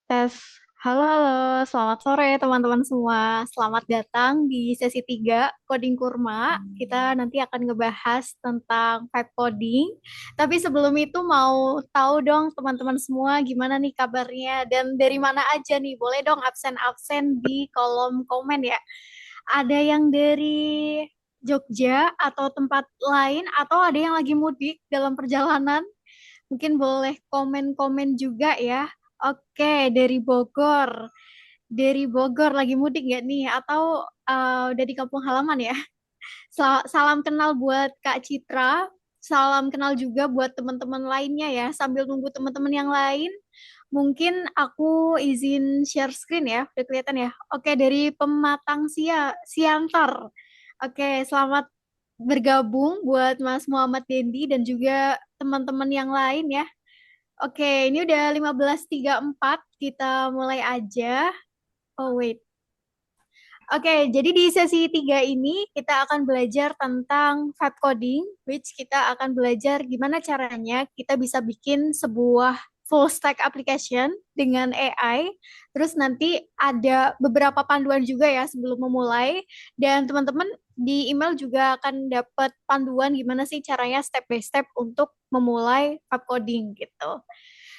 Tes. Halo, halo. Selamat sore teman-teman semua. Selamat datang di sesi 3 Coding Kurma. Kita nanti akan ngebahas tentang vibe coding. Tapi sebelum itu mau tahu dong teman-teman semua gimana nih kabarnya dan dari mana aja nih. Boleh dong absen-absen di kolom komen ya. Ada yang dari Jogja atau tempat lain atau ada yang lagi mudik dalam perjalanan. Mungkin boleh komen-komen juga ya. Oke, dari Bogor. Dari Bogor lagi mudik nggak nih? Atau udah di kampung halaman ya? Salam kenal buat Kak Citra. Salam kenal juga buat teman-teman lainnya ya. Sambil nunggu teman-teman yang lain, mungkin aku izin share screen ya. Udah kelihatan ya? Oke, dari Pematang Siantar. Oke, selamat bergabung buat Mas Muhammad Dendi dan juga teman-teman yang lain ya. Oke, ini udah 15.34, kita mulai aja. Oh, wait. Oke, jadi di sesi 3 ini kita akan belajar tentang vibe coding, which kita akan belajar gimana caranya kita bisa bikin sebuah full stack application dengan AI. Terus nanti ada beberapa panduan juga ya sebelum memulai. Dan teman-teman di email juga akan dapat panduan gimana sih caranya step by step untuk memulai vibe coding gitu.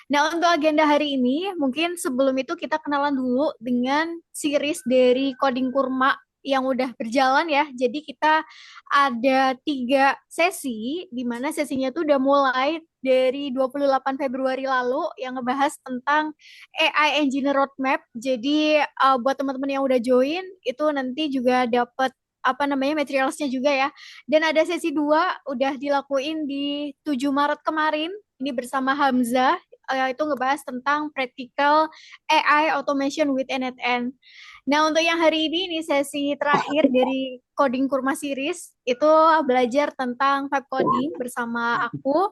Nah, untuk agenda hari ini, mungkin sebelum itu kita kenalan dulu dengan series dari Coding Kurma yang udah berjalan ya. Jadi kita ada 3 sesi, di mana sesinya tuh udah mulai dari 28 Februari lalu yang ngebahas tentang AI Engineer Roadmap. Jadi buat teman-teman yang udah join, itu nanti juga dapat apa namanya materialsnya juga ya. Dan ada sesi 2 udah dilakuin di 7 Maret kemarin. Ini bersama Hamzah itu ngebahas tentang practical AI automation with NetN. Nah, untuk yang hari ini sesi terakhir dari Coding Kurma Series itu belajar tentang vibe coding bersama aku.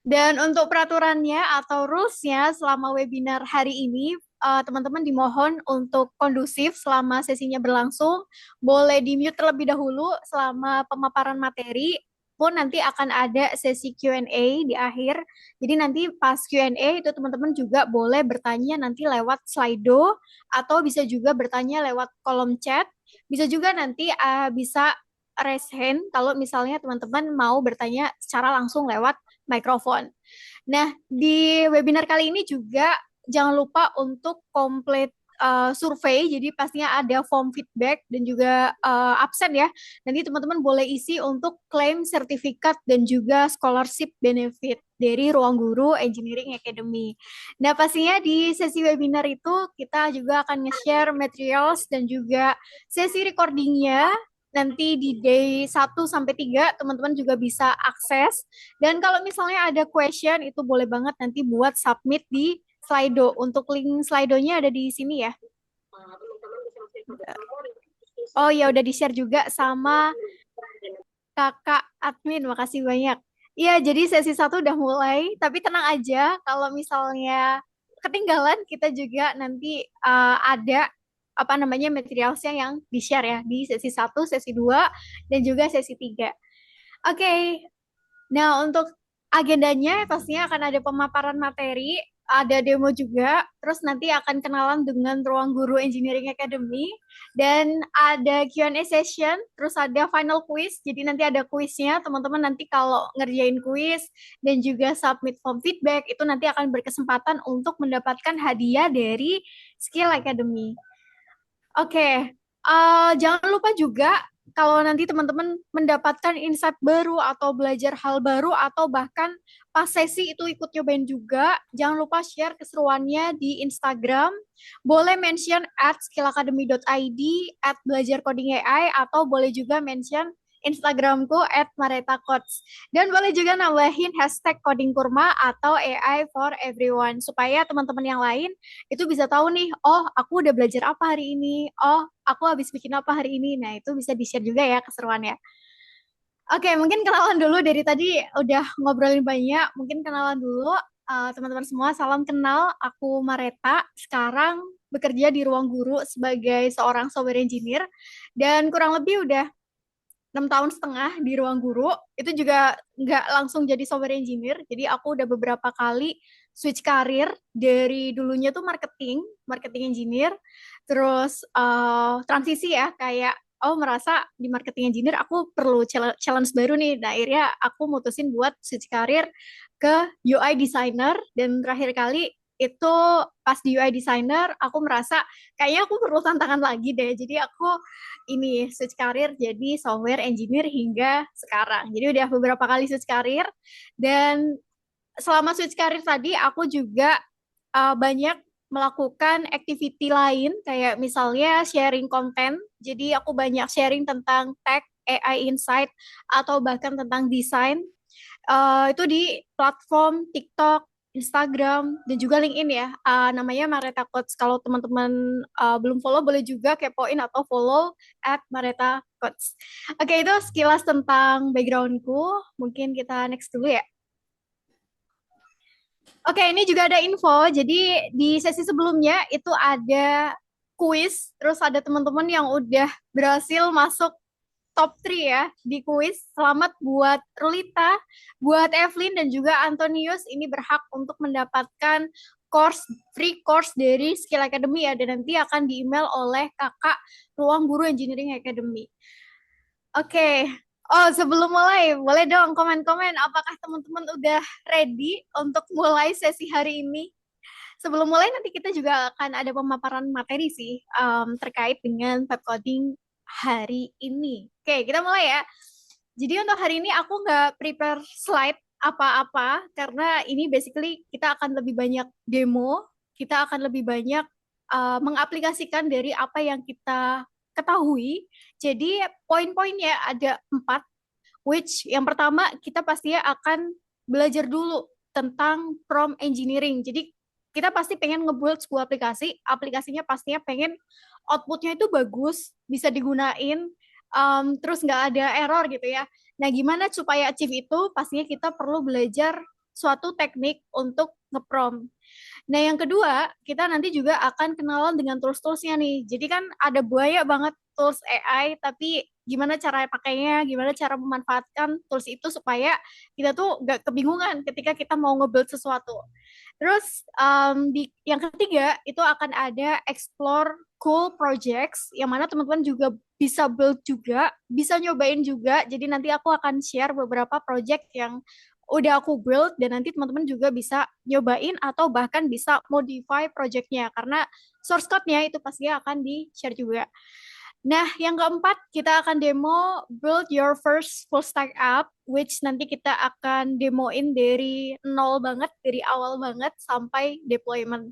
Dan untuk peraturannya atau rules-nya selama webinar hari ini, teman-teman dimohon untuk kondusif selama sesinya berlangsung. Boleh di-mute terlebih dahulu selama pemaparan materi, pun nanti akan ada sesi Q&A di akhir. Jadi nanti pas Q&A itu teman-teman juga boleh bertanya nanti lewat Slido atau bisa juga bertanya lewat kolom chat. Bisa juga nanti bisa raise hand kalau misalnya teman-teman mau bertanya secara langsung lewat mikrofon. Nah, di webinar kali ini juga jangan lupa untuk komplit survei, jadi pastinya ada form feedback dan juga absen ya. Nanti teman-teman boleh isi untuk klaim sertifikat dan juga scholarship benefit dari Ruang Guru Engineering Academy. Nah, pastinya di sesi webinar itu kita juga akan nge-share materials dan juga sesi recordingnya nanti di day 1 sampai 3 teman-teman juga bisa akses. Dan kalau misalnya ada question itu boleh banget nanti buat submit di Slido. Untuk link Slido-nya ada di sini ya. Oh ya udah di-share juga sama Kakak admin. Makasih banyak. Iya, jadi sesi 1 udah mulai, tapi tenang aja kalau misalnya ketinggalan kita juga nanti ada apa namanya materialsnya yang di-share ya di sesi 1, sesi 2 dan juga sesi 3. Oke, nah, untuk agendanya pastinya akan ada pemaparan materi, ada demo juga, terus nanti akan kenalan dengan Ruang Guru Engineering Academy, dan ada Q&A session, terus ada final quiz, jadi nanti ada quiznya, teman-teman nanti kalau ngerjain quiz dan juga submit form feedback, itu nanti akan berkesempatan untuk mendapatkan hadiah dari Skill Academy. Oke, jangan lupa juga kalau nanti teman-teman mendapatkan insight baru atau belajar hal baru atau bahkan pas sesi itu ikut nyobain juga, jangan lupa share keseruannya di Instagram. Boleh mention at skillacademy.id, at belajar coding AI, atau boleh juga mention Instagramku at maretacoach. Dan boleh juga nambahin hashtag coding kurma atau AI for everyone, supaya teman-teman yang lain itu bisa tahu nih, oh aku udah belajar apa hari ini, oh aku habis bikin apa hari ini. Nah itu bisa di-share juga ya keseruannya. Oke, mungkin kenalan dulu dari tadi udah ngobrolin banyak, mungkin kenalan dulu teman-teman semua, salam kenal, aku Mareta, sekarang bekerja di Ruang Guru sebagai seorang software engineer, dan kurang lebih udah 6 tahun setengah di ruang guru, itu juga nggak langsung jadi software engineer. Jadi aku udah beberapa kali switch karir dari dulunya tuh marketing engineer, terus transisi ya kayak oh merasa di marketing engineer aku perlu challenge baru nih. Nah, akhirnya aku mutusin buat switch karir ke UI designer dan terakhir kali itu pas di UI designer aku merasa kayaknya aku perlu tantangan lagi deh. Jadi aku ini switch karir jadi software engineer hingga sekarang. Jadi udah beberapa kali switch karir dan selama switch karir tadi aku juga banyak melakukan activity lain kayak misalnya sharing konten. Jadi aku banyak sharing tentang tech, AI insight atau bahkan tentang desain. Itu di platform TikTok, Instagram, dan juga LinkedIn ya. Namanya Mareta Coach. Kalau teman-teman belum follow, boleh juga kepoin atau follow at Mareta Coach. Oke, itu sekilas tentang backgroundku. Mungkin kita next dulu ya. Oke, ini juga ada info. Jadi di sesi sebelumnya itu ada kuis, terus ada teman-teman yang udah berhasil masuk top 3 ya di kuis. Selamat buat Rulita, buat Evelyn dan juga Antonius ini berhak untuk mendapatkan free course dari Skill Academy ya dan nanti akan di-email oleh kakak Ruang Guru Engineering Academy. Oke. Oh, sebelum mulai, boleh dong komen-komen apakah teman-teman udah ready untuk mulai sesi hari ini? Sebelum mulai nanti kita juga akan ada pemaparan materi sih terkait dengan vibe coding hari ini. Oke, kita mulai ya. Jadi untuk hari ini aku nggak prepare slide apa-apa karena ini basically kita akan lebih banyak demo, kita akan lebih banyak mengaplikasikan dari apa yang kita ketahui. Jadi poin-poinnya ada 4, which yang pertama kita pastinya akan belajar dulu tentang prompt engineering. Jadi kita pasti pengen nge-build sebuah aplikasi, aplikasinya pastinya pengen outputnya itu bagus, bisa digunain, terus nggak ada error gitu ya. Nah, gimana supaya achieve itu? Pastinya kita perlu belajar suatu teknik untuk nge-prompt. Nah, yang kedua, kita nanti juga akan kenalan dengan tools-toolsnya nih. Jadi kan ada banyak banget tools AI, tapi gimana cara pakainya, gimana cara memanfaatkan tools itu supaya kita tuh nggak kebingungan ketika kita mau nge-build sesuatu. Terus yang ketiga itu akan ada explore cool projects yang mana teman-teman juga bisa build juga, bisa nyobain juga. Jadi nanti aku akan share beberapa project yang udah aku build dan nanti teman-teman juga bisa nyobain atau bahkan bisa modify projectnya karena source code-nya itu pasti akan di-share juga. Nah, yang keempat, kita akan demo build your first full stack app, which nanti kita akan demoin dari nol banget, dari awal banget sampai deployment.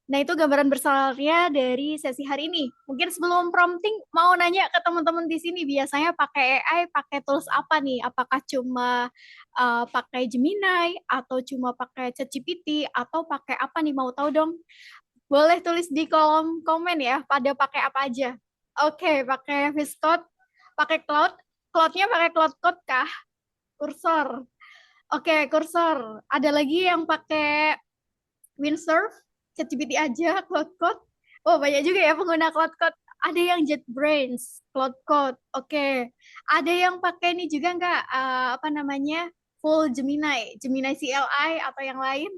Nah, itu gambaran besarnya dari sesi hari ini. Mungkin sebelum prompting, mau nanya ke teman-teman di sini, biasanya pakai AI, pakai tools apa nih? Apakah cuma pakai Gemini, atau cuma pakai ChatGPT, atau pakai apa nih? Mau tahu dong? Boleh tulis di kolom komen ya, pada pakai apa aja. Oke, pakai Viscode, pakai Cloud. Cloud-nya pakai Cloud Code kah? Cursor. Oke, Cursor. Ada lagi yang pakai Windsurf, ChatGPT aja, Cloud Code. Oh, banyak juga ya pengguna Cloud Code. Ada yang JetBrains, Cloud Code. Oke. Ada yang pakai ini juga nggak, apa namanya, full Gemini, Gemini CLI atau yang lain?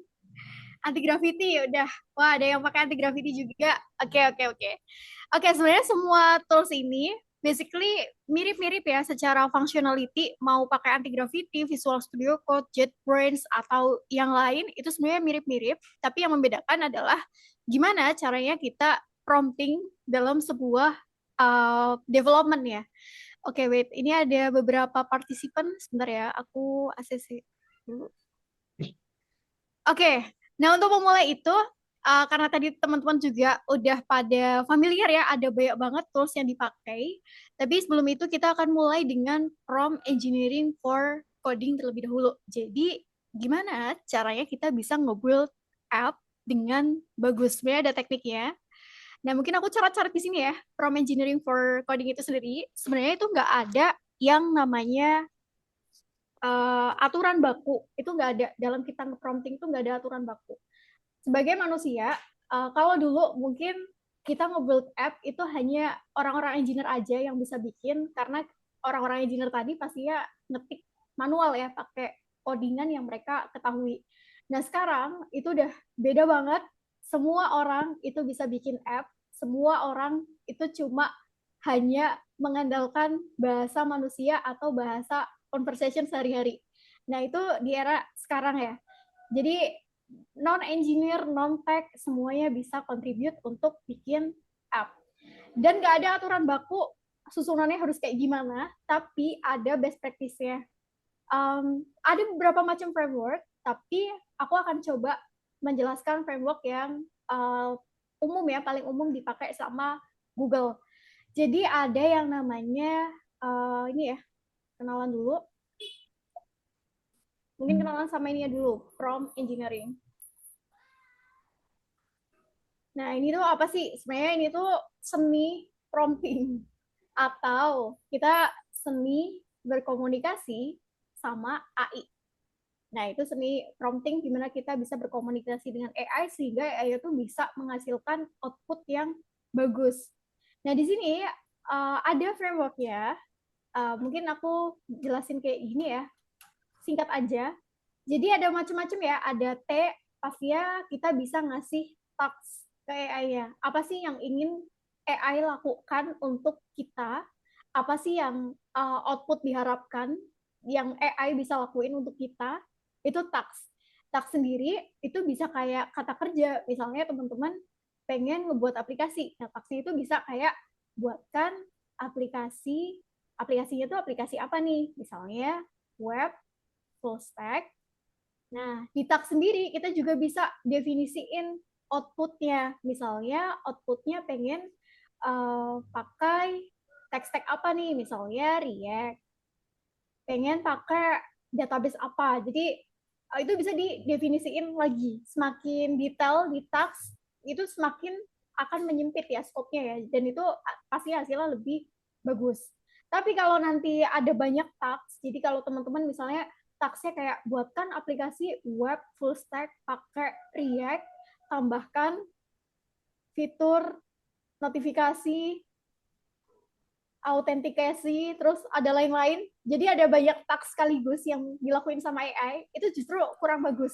Anti gravity ya udah. Wah, ada yang pakai anti gravity juga. Oke, oke, oke. Oke, sebenarnya semua tools ini basically mirip-mirip ya secara functionality, mau pakai anti gravity, Visual Studio Code, JetBrains atau yang lain itu sebenarnya mirip-mirip, tapi yang membedakan adalah gimana caranya kita prompting dalam sebuah development ya. Oke, wait, ini ada beberapa partisipan. Sebentar ya, aku ACC dulu. Oke, nah untuk memulai itu, karena tadi teman-teman juga udah pada familiar ya, ada banyak banget tools yang dipakai. Tapi sebelum itu kita akan mulai dengan prompt engineering for coding terlebih dahulu. Jadi gimana caranya kita bisa nge-build app dengan bagus? Sebenarnya ada tekniknya. Nah mungkin aku catat-catat di sini ya, prompt engineering for coding itu sendiri. Sebenarnya itu nggak ada yang namanya aturan baku itu nggak ada dalam kita nge-prompting itu nggak ada aturan baku. Sebagai manusia, kalau dulu mungkin kita nge-build app itu hanya orang-orang engineer aja yang bisa bikin karena orang-orang engineer tadi pastinya ngetik manual ya, pakai codingan yang mereka ketahui. Nah sekarang itu udah beda banget. Semua orang itu bisa bikin app, semua orang itu cuma hanya mengandalkan bahasa manusia atau bahasa conversation sehari-hari. Nah itu di era sekarang ya. Jadi non-engineer, non-tech, semuanya bisa contribute untuk bikin app. Dan nggak ada aturan baku susunannya harus kayak gimana, tapi ada best practice-nya. Ada beberapa macam framework, tapi aku akan coba menjelaskan framework yang umum ya, paling umum dipakai sama Google. Jadi ada yang namanya ini ya, kenalan dulu. Mungkin kenalan sama ini ya dulu, prompt engineering. Nah, ini tuh apa sih? Sebenarnya ini tuh seni prompting atau kita seni berkomunikasi sama AI. Nah, itu seni prompting gimana kita bisa berkomunikasi dengan AI sehingga AI itu bisa menghasilkan output yang bagus. Nah, di sini ada frameworknya. Mungkin aku jelasin kayak gini ya, singkat aja. Jadi ada macam-macam ya, ada T, pastinya kita bisa ngasih task ke AI-nya. Apa sih yang ingin AI lakukan untuk kita? Apa sih yang output diharapkan yang AI bisa lakuin untuk kita? Itu task. Task sendiri itu bisa kayak kata kerja. Misalnya teman-teman pengen ngebuat aplikasi. Nah, task itu bisa kayak buatkan aplikasi. Aplikasinya itu aplikasi apa nih? Misalnya web, full stack. Nah, di tag sendiri kita juga bisa definisiin outputnya. Misalnya outputnya pengen pakai tech stack apa nih? Misalnya React. Pengen pakai database apa. Jadi itu bisa didefinisiin lagi. Semakin detail di tags, itu semakin akan menyempit ya scope-nya ya. Dan itu pasti hasilnya lebih bagus. Tapi kalau nanti ada banyak tags, jadi kalau teman-teman misalnya tagsnya kayak buatkan aplikasi web full stack pakai React, tambahkan fitur notifikasi, autentikasi, terus ada lain-lain. Jadi ada banyak task sekaligus yang dilakuin sama AI, itu justru kurang bagus.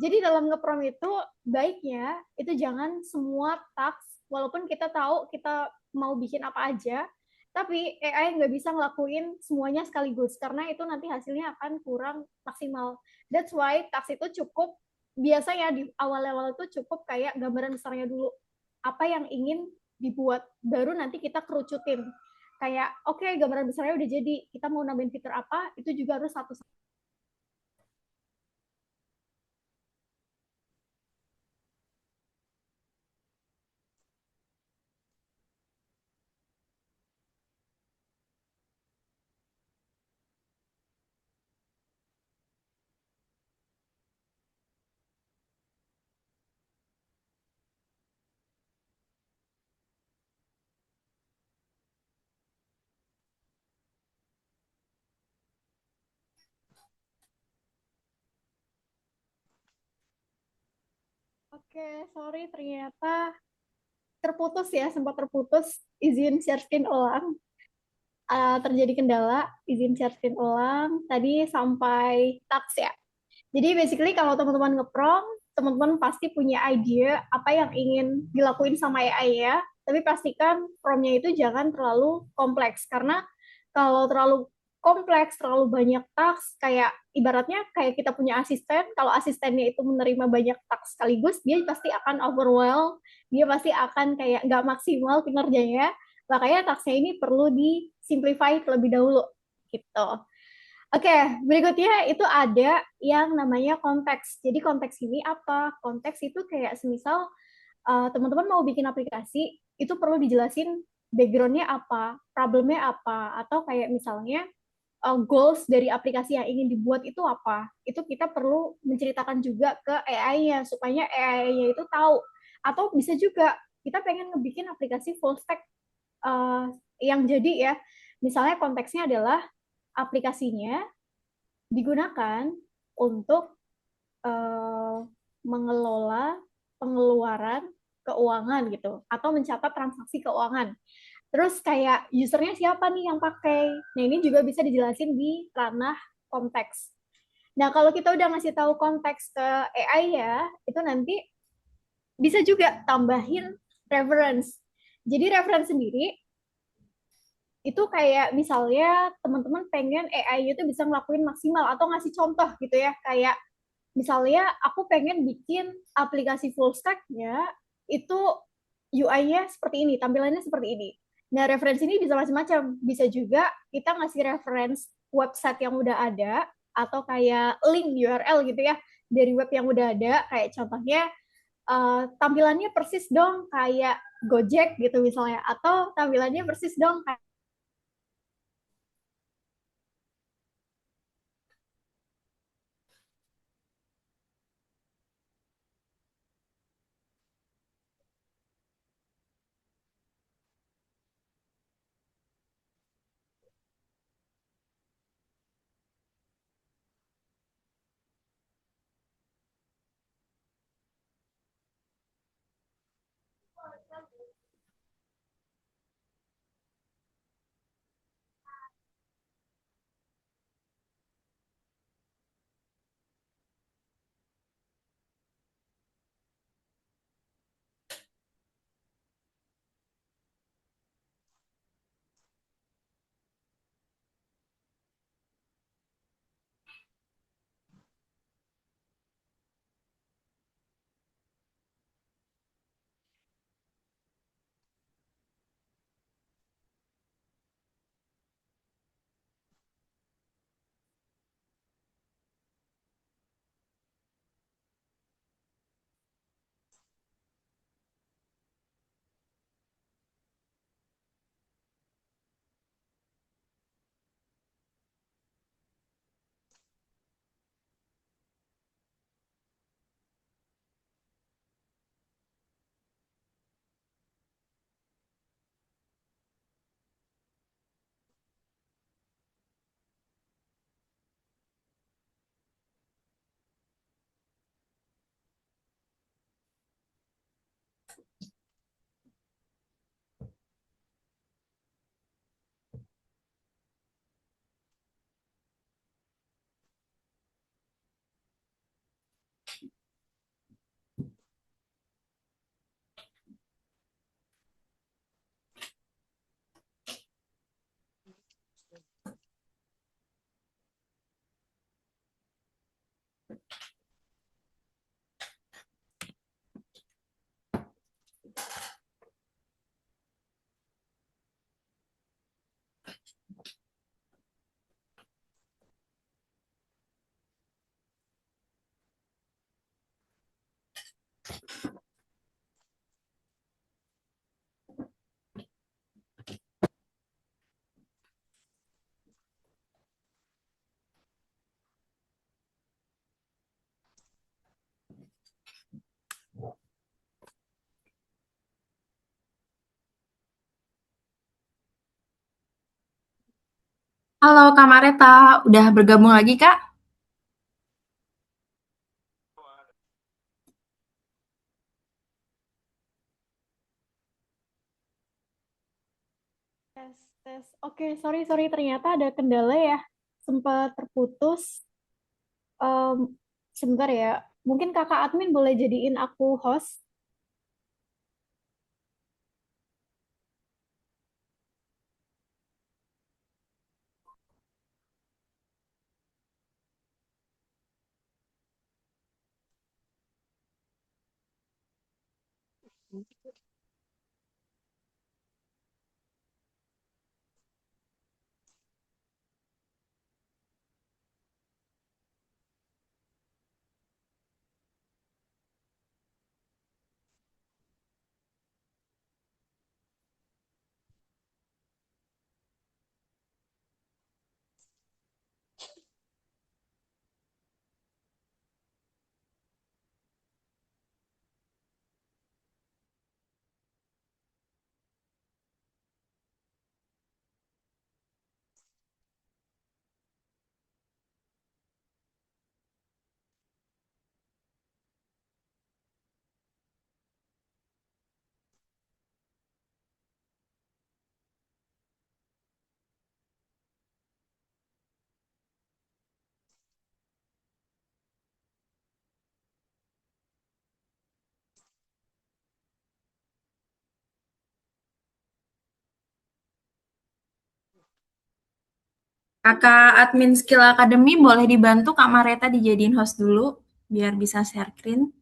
Jadi dalam ngeprom itu baiknya itu jangan semua task, walaupun kita tahu kita mau bikin apa aja, tapi AI nggak bisa ngelakuin semuanya sekaligus karena itu nanti hasilnya akan kurang maksimal. That's why task itu cukup biasanya di awal-awal itu cukup kayak gambaran besarnya dulu apa yang ingin dibuat, baru nanti kita kerucutin kayak oke okay, gambaran besarnya udah jadi, kita mau nambahin fitur apa itu juga harus satu. Oke, sorry ternyata terputus ya, sempat terputus, izin share screen ulang. Terjadi kendala, izin share screen ulang tadi sampai tax ya. Jadi basically kalau teman-teman ngeprom, teman-teman pasti punya ide apa yang ingin dilakuin sama AI ya. Tapi pastikan promnya itu jangan terlalu kompleks karena kalau terlalu kompleks, terlalu banyak task, kayak ibaratnya kayak kita punya asisten, kalau asistennya itu menerima banyak task sekaligus, dia pasti akan overwhelm, dia pasti akan kayak nggak maksimal kinerjanya. Makanya tasknya ini perlu disimplify terlebih dahulu gitu. Oke, berikutnya itu ada yang namanya konteks. Jadi konteks ini apa? Konteks itu kayak semisal teman-teman mau bikin aplikasi, itu perlu dijelasin background-nya apa, problemnya apa, atau kayak misalnya goals dari aplikasi yang ingin dibuat itu apa. Itu kita perlu menceritakan juga ke AI-nya, supaya AI-nya itu tahu. Atau bisa juga kita pengen ngebikin aplikasi full stack yang jadi ya, misalnya konteksnya adalah aplikasinya digunakan untuk uh, mengelola pengeluaran keuangan gitu atau mencatat transaksi keuangan. Terus kayak usernya siapa nih yang pakai. Nah, ini juga bisa dijelasin di ranah konteks. Nah, kalau kita udah ngasih tahu konteks ke AI ya, itu nanti bisa juga tambahin reference. Jadi reference sendiri itu kayak misalnya teman-teman pengen AI itu bisa ngelakuin maksimal atau ngasih contoh gitu ya, kayak misalnya aku pengen bikin aplikasi full stack-nya itu UI-nya seperti ini, tampilannya seperti ini. Nah, referensi ini bisa macam-macam. Bisa juga kita ngasih reference website yang udah ada atau kayak link URL gitu ya dari web yang udah ada. Kayak contohnya tampilannya persis dong kayak Gojek gitu misalnya, atau tampilannya persis dong kayak. Halo Kak Mareta, udah bergabung lagi Kak? Tes, tes. Oke, sorry, sorry. Ternyata ada kendala ya. Sempat terputus. Em, Sebentar ya. Mungkin kakak admin boleh jadiin aku host. Kakak admin Skill Academy boleh dibantu Kak Mareta dijadiin host dulu biar bisa share screen.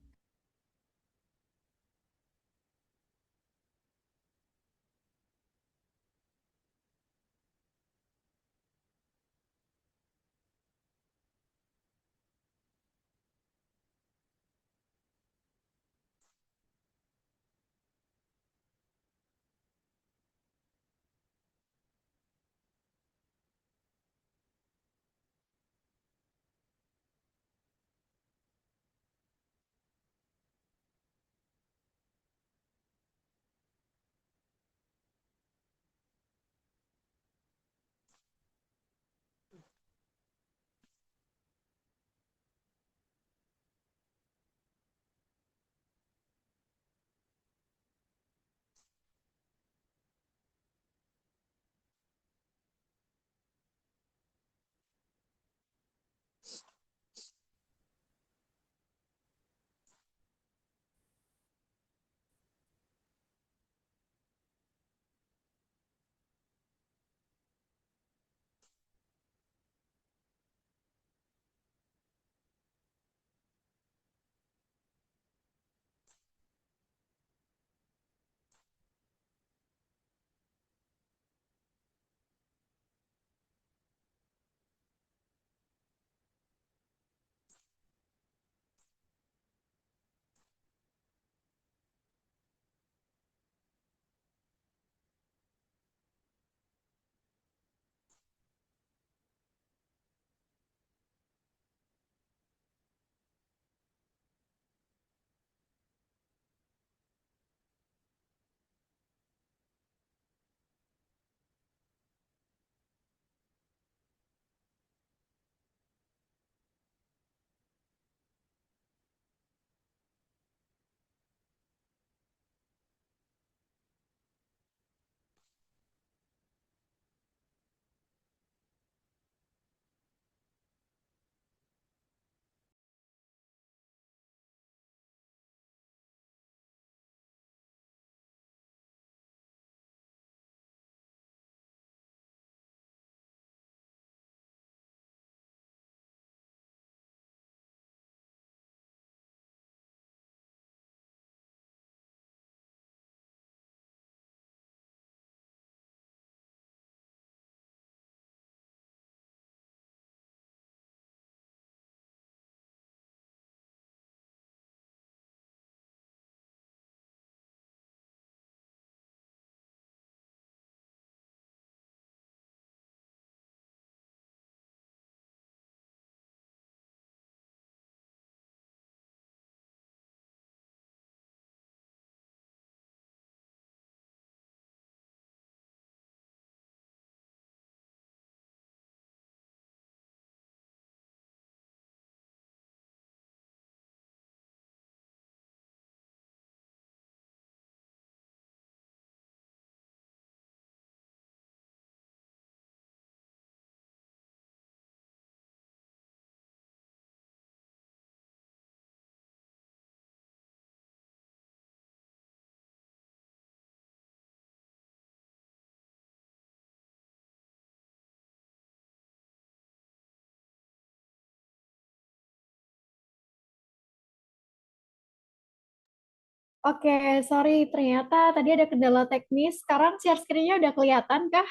Oke, sorry, ternyata tadi ada kendala teknis. Sekarang share screen-nya udah kelihatan kah?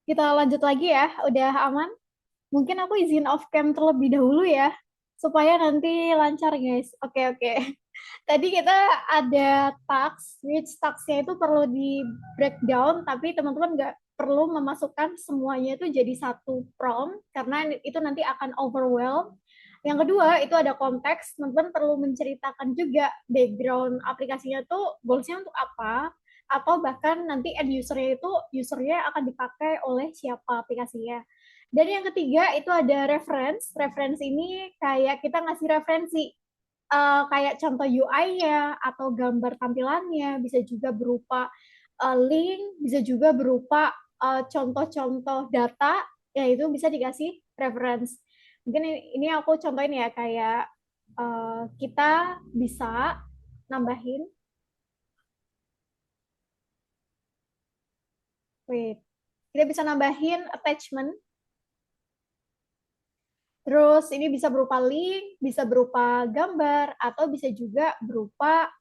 Kita lanjut lagi ya, udah aman? Mungkin aku izin off cam terlebih dahulu ya, supaya nanti lancar guys. Oke, oke. Tadi kita ada task, which task-nya itu perlu di breakdown, tapi teman-teman nggak perlu memasukkan semuanya itu jadi satu prompt, karena itu nanti akan overwhelm. Yang kedua, itu ada konteks, teman-teman perlu menceritakan juga background aplikasinya tuh goals-nya untuk apa, atau bahkan nanti end user-nya itu, usernya akan dipakai oleh siapa aplikasinya. Dan yang ketiga, itu ada reference. Reference ini kayak kita ngasih referensi kayak contoh UI-nya atau gambar tampilannya, bisa juga berupa link, bisa juga berupa contoh-contoh data, ya itu bisa dikasih reference. Mungkin ini aku contohin ya, kayak kita bisa nambahin, wait, kita bisa nambahin attachment. Terus ini bisa berupa link, bisa berupa gambar, atau bisa juga berupa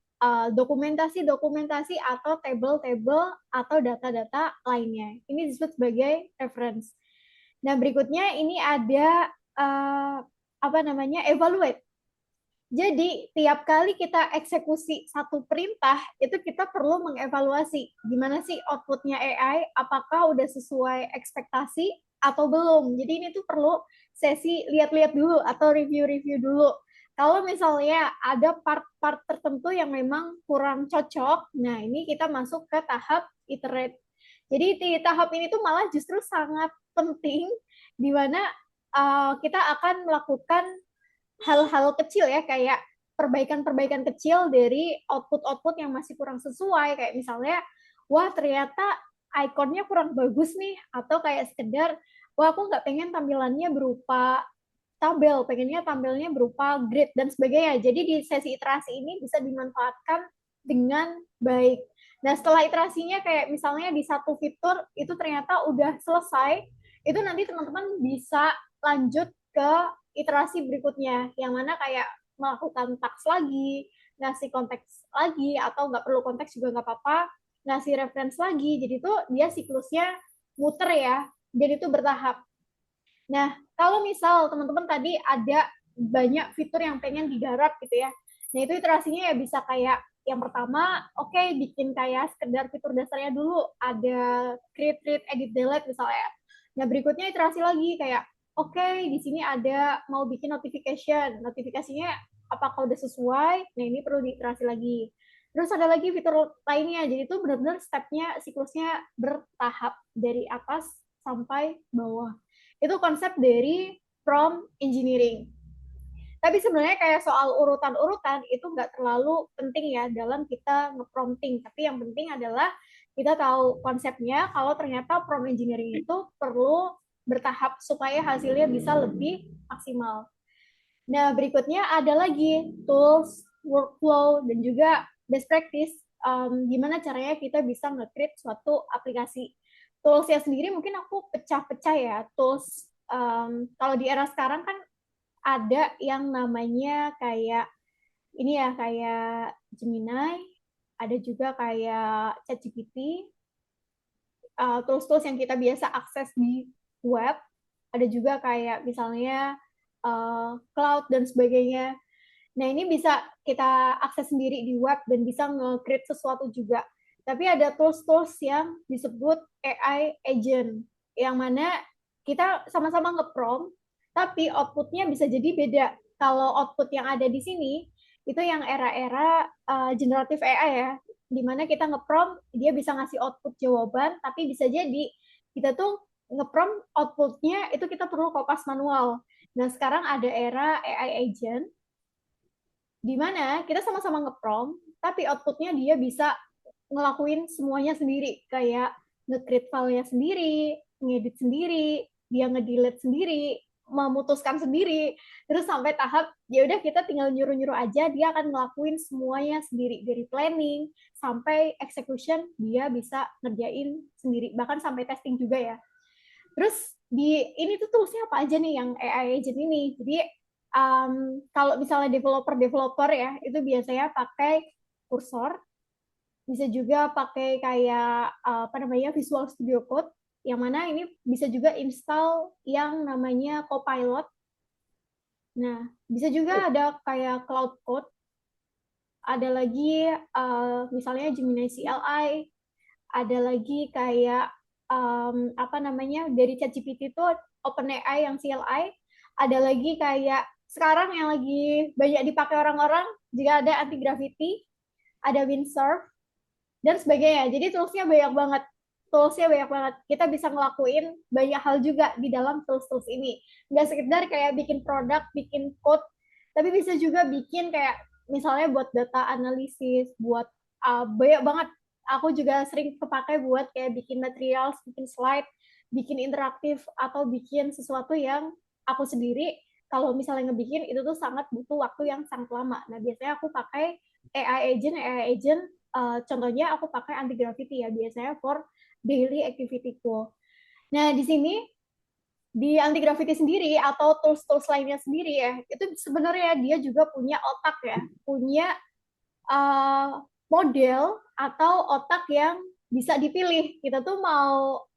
dokumentasi-dokumentasi atau table-table atau data-data lainnya. Ini disebut sebagai reference. Nah, berikutnya ini ada apa namanya, evaluate. Jadi, tiap kali kita eksekusi satu perintah, itu kita perlu mengevaluasi gimana sih outputnya AI, apakah udah sesuai ekspektasi atau belum. Jadi, ini tuh perlu sesi lihat-lihat dulu atau review-review dulu. Kalau misalnya ada part-part tertentu yang memang kurang cocok, nah ini kita masuk ke tahap iterate. Jadi, di tahap ini tuh malah justru sangat penting, di mana kita akan melakukan hal-hal kecil ya, kayak perbaikan-perbaikan kecil dari output-output yang masih kurang sesuai, kayak misalnya wah ternyata ikonnya kurang bagus nih, atau kayak sekedar wah aku nggak pengen tampilannya berupa tabel, pengennya tampilnya berupa grid dan sebagainya. Jadi di sesi iterasi ini bisa dimanfaatkan dengan baik. Nah setelah iterasinya kayak misalnya di satu fitur itu ternyata udah selesai, itu nanti teman-teman bisa lanjut ke iterasi berikutnya, yang mana kayak melakukan task lagi, ngasih konteks lagi, atau nggak perlu konteks juga nggak apa-apa, ngasih reference lagi. Jadi tuh dia siklusnya muter ya, jadi itu bertahap. Nah, kalau misal teman-teman tadi ada banyak fitur yang pengen digarap gitu ya, nah itu iterasinya ya bisa kayak yang pertama, oke, bikin kayak sekedar fitur dasarnya dulu, ada create, read, edit, delete misalnya. Nah, berikutnya iterasi lagi kayak, oke, di sini ada mau bikin notification, notifikasinya apakah udah sesuai, nah ini perlu diiterasi lagi. Terus ada lagi fitur lainnya, jadi itu benar-benar stepnya, siklusnya bertahap dari atas sampai bawah. Itu konsep dari prompt engineering. Tapi sebenarnya kayak soal urutan-urutan itu nggak terlalu penting ya dalam kita nge-prompting. Tapi yang penting adalah kita tahu konsepnya kalau ternyata prompt engineering itu perlu bertahap supaya hasilnya bisa lebih maksimal. Nah, berikutnya ada lagi tools, workflow, dan juga best practice. Gimana caranya kita bisa nge-create suatu aplikasi. Toolsnya sendiri mungkin aku pecah-pecah ya. Tools, kalau di era sekarang kan ada yang namanya kayak ini ya, kayak Gemini, ada juga kayak ChatGPT, tools-tools yang kita biasa akses di web, ada juga kayak misalnya cloud dan sebagainya. Nah, ini bisa kita akses sendiri di web dan bisa nge-create sesuatu juga. Tapi ada tools-tools yang disebut AI agent, yang mana kita sama-sama nge-prompt, tapi outputnya bisa jadi beda. Kalau output yang ada di sini, itu yang era-era generative AI ya, di mana kita nge-prompt, dia bisa ngasih output jawaban, tapi bisa jadi kita tuh nge-prompt outputnya itu kita perlu kopas manual. Nah, sekarang ada era AI agent, di mana kita sama-sama nge-prompt, tapi outputnya dia bisa ngelakuin semuanya sendiri, kayak nge-create filenya sendiri, ngedit sendiri, dia nge-delete sendiri, memutuskan sendiri, terus sampai tahap ya udah kita tinggal nyuruh-nyuruh aja, dia akan ngelakuin semuanya sendiri, dari planning sampai execution dia bisa ngerjain sendiri, bahkan sampai testing juga ya. Terus di ini tuh toolsnya apa aja nih yang AI agent ini? Jadi kalau misalnya developer ya itu biasanya pakai Cursor, bisa juga pakai kayak apa namanya Visual Studio Code, yang mana ini bisa juga install yang namanya Copilot. Nah, bisa juga ada kayak Cloud Code, ada lagi misalnya Gemini CLI, ada lagi kayak apa namanya dari ChatGPT itu OpenAI yang CLI, ada lagi kayak sekarang yang lagi banyak dipakai orang-orang juga ada anti gravity, ada windsurf dan sebagainya. Jadi toolsnya banyak banget. Kita bisa ngelakuin banyak hal juga di dalam tools-tools ini. Nggak sekedar kayak bikin produk, bikin code, tapi bisa juga bikin kayak misalnya buat data analisis, buat banyak banget. Aku juga sering kepake buat kayak bikin materials, bikin slide, bikin interaktif, atau bikin sesuatu yang aku sendiri kalau misalnya ngebikin itu tuh sangat butuh waktu yang sangat lama. Nah, biasanya aku pakai AI agent, contohnya aku pakai anti gravity ya biasanya for daily activity ku. Nah, di sini di anti gravity sendiri atau tools-tools lainnya sendiri ya, itu sebenarnya dia juga punya otak ya, punya model atau otak yang bisa dipilih. Kita tuh mau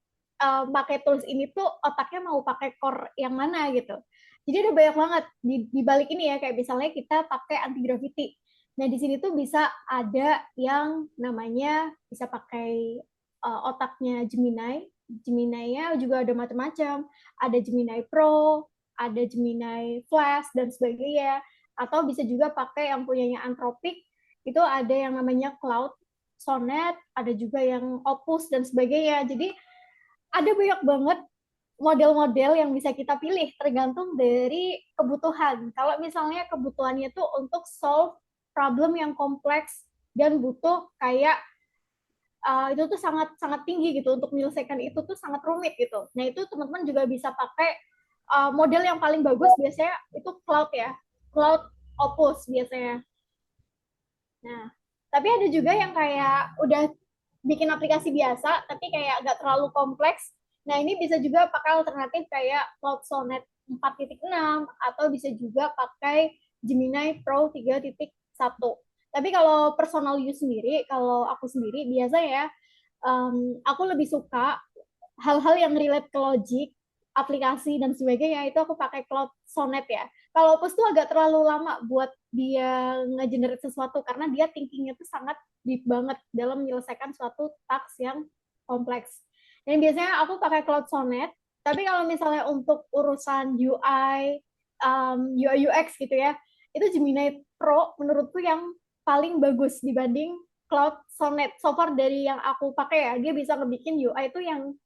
pakai tools ini tuh otaknya mau pakai core yang mana gitu. Jadi ada banyak banget di balik ini ya, kayak misalnya kita pakai anti gravity. Nah di sini tuh bisa ada yang namanya bisa pakai otaknya Gemini. Gemini-nya juga ada macam-macam. Ada Gemini Pro, ada Gemini Flash dan sebagainya. Atau bisa juga pakai yang punyanya Anthropic. Itu ada yang namanya Cloud Sonnet, ada juga yang Opus dan sebagainya. Jadi ada banyak banget model-model yang bisa kita pilih tergantung dari kebutuhan. Kalau misalnya kebutuhannya tuh untuk solve problem yang kompleks dan butuh kayak itu tuh sangat sangat tinggi gitu untuk menyelesaikan itu tuh sangat rumit gitu. Nah itu teman-teman juga bisa pakai model yang paling bagus biasanya itu cloud ya, cloud Opus biasanya. Nah tapi ada juga yang kayak udah bikin aplikasi biasa tapi kayak nggak terlalu kompleks. Nah ini bisa juga pakai alternatif kayak Cloud Sonnet 4.6 atau bisa juga pakai Gemini Pro 3.1. Tapi kalau personal use sendiri, kalau aku sendiri biasa ya, aku lebih suka hal-hal yang relate ke logic, aplikasi dan sebagainya itu aku pakai Cloud Sonnet ya. Kalau Opus tuh agak terlalu lama buat dia nge-generate sesuatu karena dia thinkingnya tuh sangat deep banget dalam menyelesaikan suatu task yang kompleks. Dan biasanya aku pakai Cloud Sonnet, tapi kalau misalnya untuk urusan UI, UI UX gitu ya, itu Gemini Pro menurutku yang paling bagus dibanding Cloud Sonnet. So far dari yang aku pakai ya, dia bisa ngebikin UI itu yang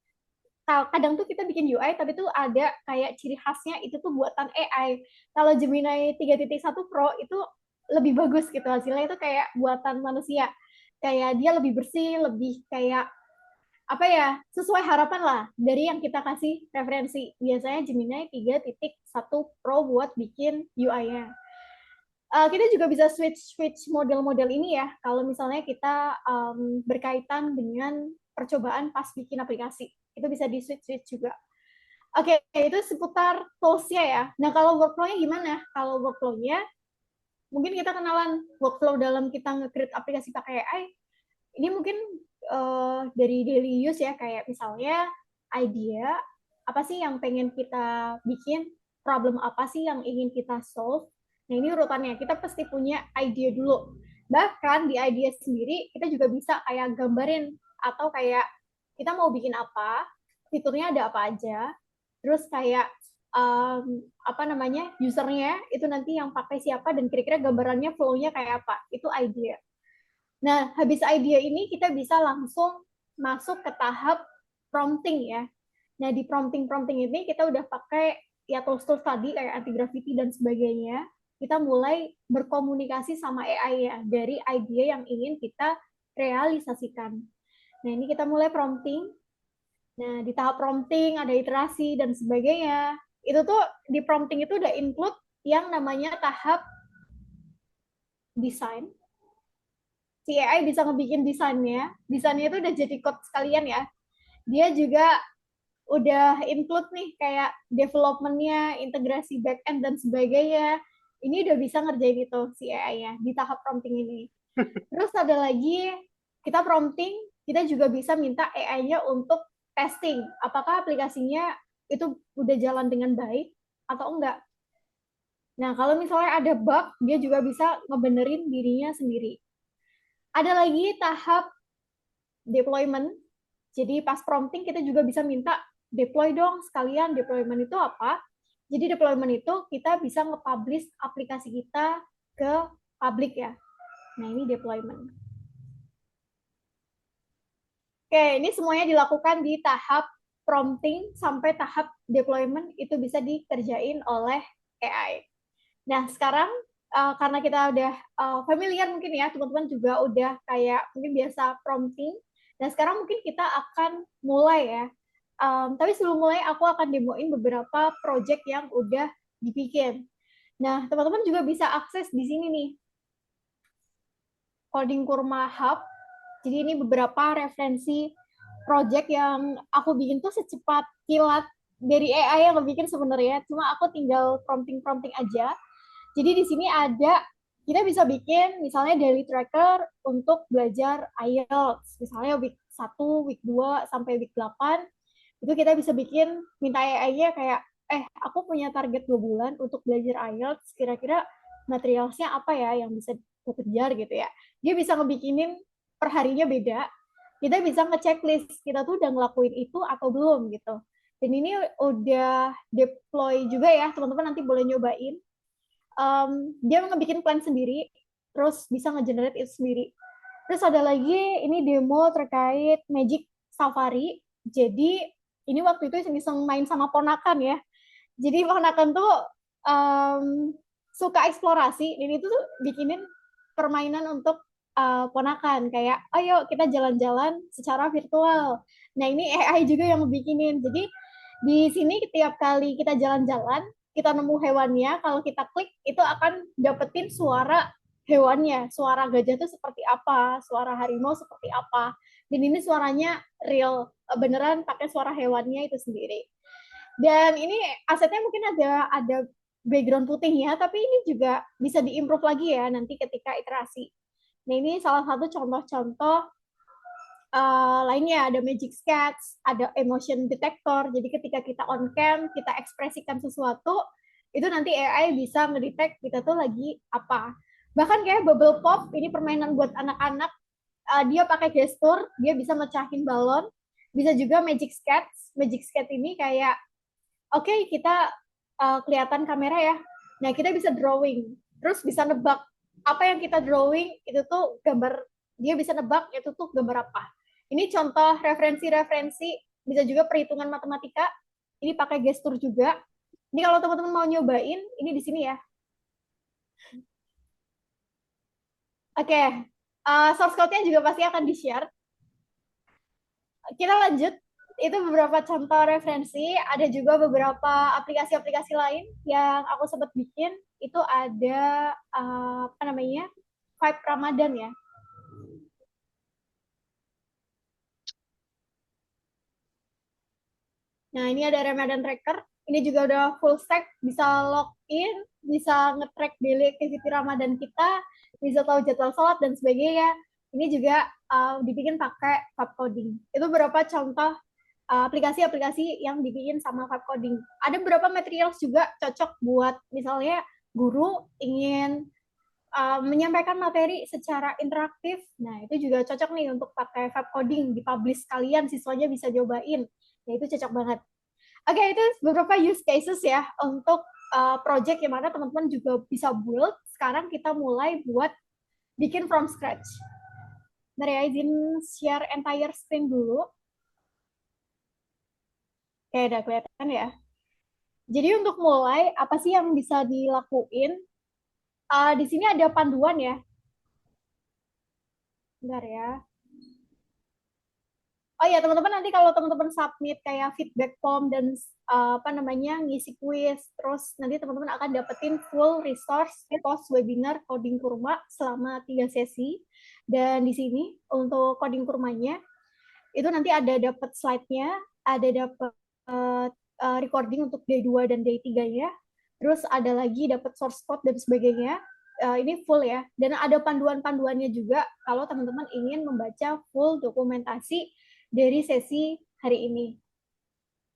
kadang tuh kita bikin UI tapi tuh ada kayak ciri khasnya itu tuh buatan AI. Kalau Gemini 3.1 Pro itu lebih bagus gitu hasilnya itu kayak buatan manusia. Kayak dia lebih bersih, lebih kayak apa ya, sesuai harapan lah dari yang kita kasih referensi. Biasanya Gemini 3.1 Pro buat bikin UI-nya. Kita juga bisa switch model-model ini ya kalau misalnya kita berkaitan dengan percobaan pas bikin aplikasi itu bisa di switch juga. Oke, itu seputar tools-nya ya. Nah kalau workflow-nya gimana? Kalau workflow-nya mungkin kita kenalan workflow dalam kita nge-create aplikasi pakai AI. Ini mungkin dari daily use ya, kayak misalnya idea apa sih yang pengen kita bikin, problem apa sih yang ingin kita solve. Nah ini urutannya, kita pasti punya idea dulu. Bahkan di idea sendiri kita juga bisa kayak gambarin atau kayak kita mau bikin apa, fiturnya ada apa aja, terus kayak apa namanya usernya itu nanti yang pakai siapa dan kira-kira gambarannya flow-nya kayak apa, itu idea. Nah habis idea ini kita bisa langsung masuk ke tahap prompting ya. Nah di prompting ini kita udah pakai ya tools-tools tadi kayak anti gravity dan sebagainya. Kita mulai berkomunikasi sama AI ya dari idea yang ingin kita realisasikan. Nah ini kita mulai prompting. Nah, di tahap prompting ada iterasi dan sebagainya. Itu tuh di prompting itu udah include yang namanya tahap desain. Si AI bisa ngebikin desainnya. Desainnya itu udah jadi code sekalian ya. Dia juga udah include nih kayak development-nya, integrasi back-end dan sebagainya. Ini udah bisa ngerjain itu si AI ya di tahap prompting ini. Terus ada lagi kita prompting, kita juga bisa minta AI-nya untuk testing apakah aplikasinya itu udah jalan dengan baik atau enggak. Nah, kalau misalnya ada bug, dia juga bisa ngebenerin dirinya sendiri. Ada lagi tahap deployment. Jadi pas prompting kita juga bisa minta deploy dong sekalian. Deployment itu apa? Jadi deployment itu kita bisa nge-publish aplikasi kita ke publik ya. Nah, ini deployment. Oke, ini semuanya dilakukan di tahap prompting sampai tahap deployment itu bisa dikerjain oleh AI. Nah, sekarang karena kita udah familiar mungkin ya, teman-teman juga udah kayak mungkin biasa prompting. Nah, sekarang mungkin kita akan mulai ya. Tapi sebelum mulai, aku akan demoin beberapa project yang udah dibikin. Nah, teman-teman juga bisa akses di sini nih, Coding Kurma Hub. Jadi ini beberapa referensi project yang aku bikin tuh secepat kilat dari AI yang ngebikin sebenarnya. Cuma aku tinggal prompting-prompting aja. Jadi di sini ada kita bisa bikin misalnya daily tracker untuk belajar IELTS. Misalnya week 1, week 2 sampai week 8 itu kita bisa bikin minta AI-nya kayak aku punya target 2 bulan untuk belajar IELTS, kira-kira materialsnya apa ya yang bisa aku kejar gitu ya. Dia bisa ngebikinin perharinya beda, kita bisa ngechecklist kita tuh udah ngelakuin itu atau belum gitu. Dan ini udah deploy juga ya, teman-teman nanti boleh nyobain. Dia ngebikin plan sendiri, terus bisa ngegenerate itu sendiri. Terus ada lagi ini demo terkait Magic Safari. Jadi ini waktu itu iseng main sama ponakan ya. Jadi ponakan tuh um, suka eksplorasi. Ini tuh bikinin permainan untuk ponakan kayak ayo kita jalan-jalan secara virtual. Nah ini AI juga yang bikinin. Jadi di sini setiap kali kita jalan-jalan, kita nemu hewannya, kalau kita klik itu akan dapetin suara hewannya, suara gajah itu seperti apa, suara harimau seperti apa. Dan ini suaranya real, beneran pakai suara hewannya itu sendiri. Dan ini asetnya mungkin ada background putihnya, tapi ini juga bisa diimprove lagi ya nanti ketika iterasi. Nah ini salah satu contoh-contoh lainnya, ada magic sketch, ada emotion detector. Jadi ketika kita on cam, kita ekspresikan sesuatu, itu nanti AI bisa ngedetect kita tuh lagi apa. Bahkan kayak bubble pop, ini permainan buat anak-anak, dia pakai gestur, dia bisa mecahin balon. Bisa juga magic sketch. Magic sketch ini kayak, oke kita kelihatan kamera ya. Nah kita bisa drawing, terus bisa nebak apa yang kita drawing itu tuh gambar, dia bisa nebak itu tuh gambar apa. Ini contoh referensi-referensi, bisa juga perhitungan matematika. Ini pakai gestur juga. Ini kalau teman-teman mau nyobain, ini di sini ya. Oke, source code-nya juga pasti akan di-share. Kita lanjut, itu beberapa contoh referensi, ada juga beberapa aplikasi-aplikasi lain yang aku sempat bikin, itu ada apa namanya, Vibe Ramadan ya. Nah, ini ada Ramadan Tracker. Ini juga udah full stack, bisa login, bisa nge-track daily activity Ramadan kita, bisa tahu jadwal sholat dan sebagainya. Ini juga dibikin pakai Vibe Coding. Itu beberapa contoh aplikasi-aplikasi yang dibikin sama Vibe Coding. Ada beberapa materials juga cocok buat misalnya guru ingin menyampaikan materi secara interaktif. Nah, itu juga cocok nih untuk pakai Vibe Coding, dipublish kalian, siswanya bisa cobain. Nah, itu cocok banget. Oke, itu beberapa use cases ya untuk project yang mana teman-teman juga bisa build. Sekarang kita mulai buat bikin from scratch. Mari ya, izin share entire screen dulu. Oke, udah kelihatan ya. Jadi untuk mulai, apa sih yang bisa dilakuin? Di sini ada panduan ya. Bentar ya. Oh ya, teman-teman nanti kalau teman-teman submit kayak feedback form dan apa namanya ngisi quiz, terus nanti teman-teman akan dapetin full resource post webinar coding kurma selama 3 sesi. Dan di sini untuk coding kurmanya itu nanti ada dapat slide-nya, ada dapat recording untuk day 2 dan day 3-nya. Terus ada lagi dapat source code dan sebagainya. Ini full ya. Dan ada panduan-panduannya juga kalau teman-teman ingin membaca full dokumentasi dari sesi hari ini.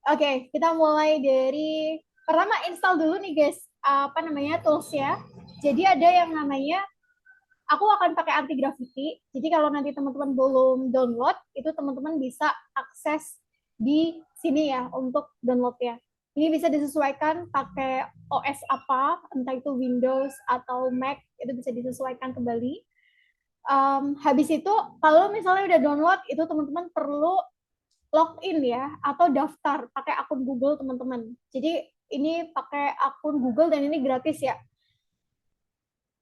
Oke, kita mulai dari pertama install dulu nih guys, apa namanya tools-nya. Jadi ada yang namanya, aku akan pakai anti gravity. Jadi kalau nanti teman-teman belum download, itu teman-teman bisa akses di sini ya untuk downloadnya. Ini bisa disesuaikan pakai OS apa, entah itu Windows atau Mac, itu bisa disesuaikan kembali. Habis itu, kalau misalnya udah download, itu teman-teman perlu login ya, atau daftar pakai akun Google teman-teman. Jadi ini pakai akun Google dan ini gratis ya.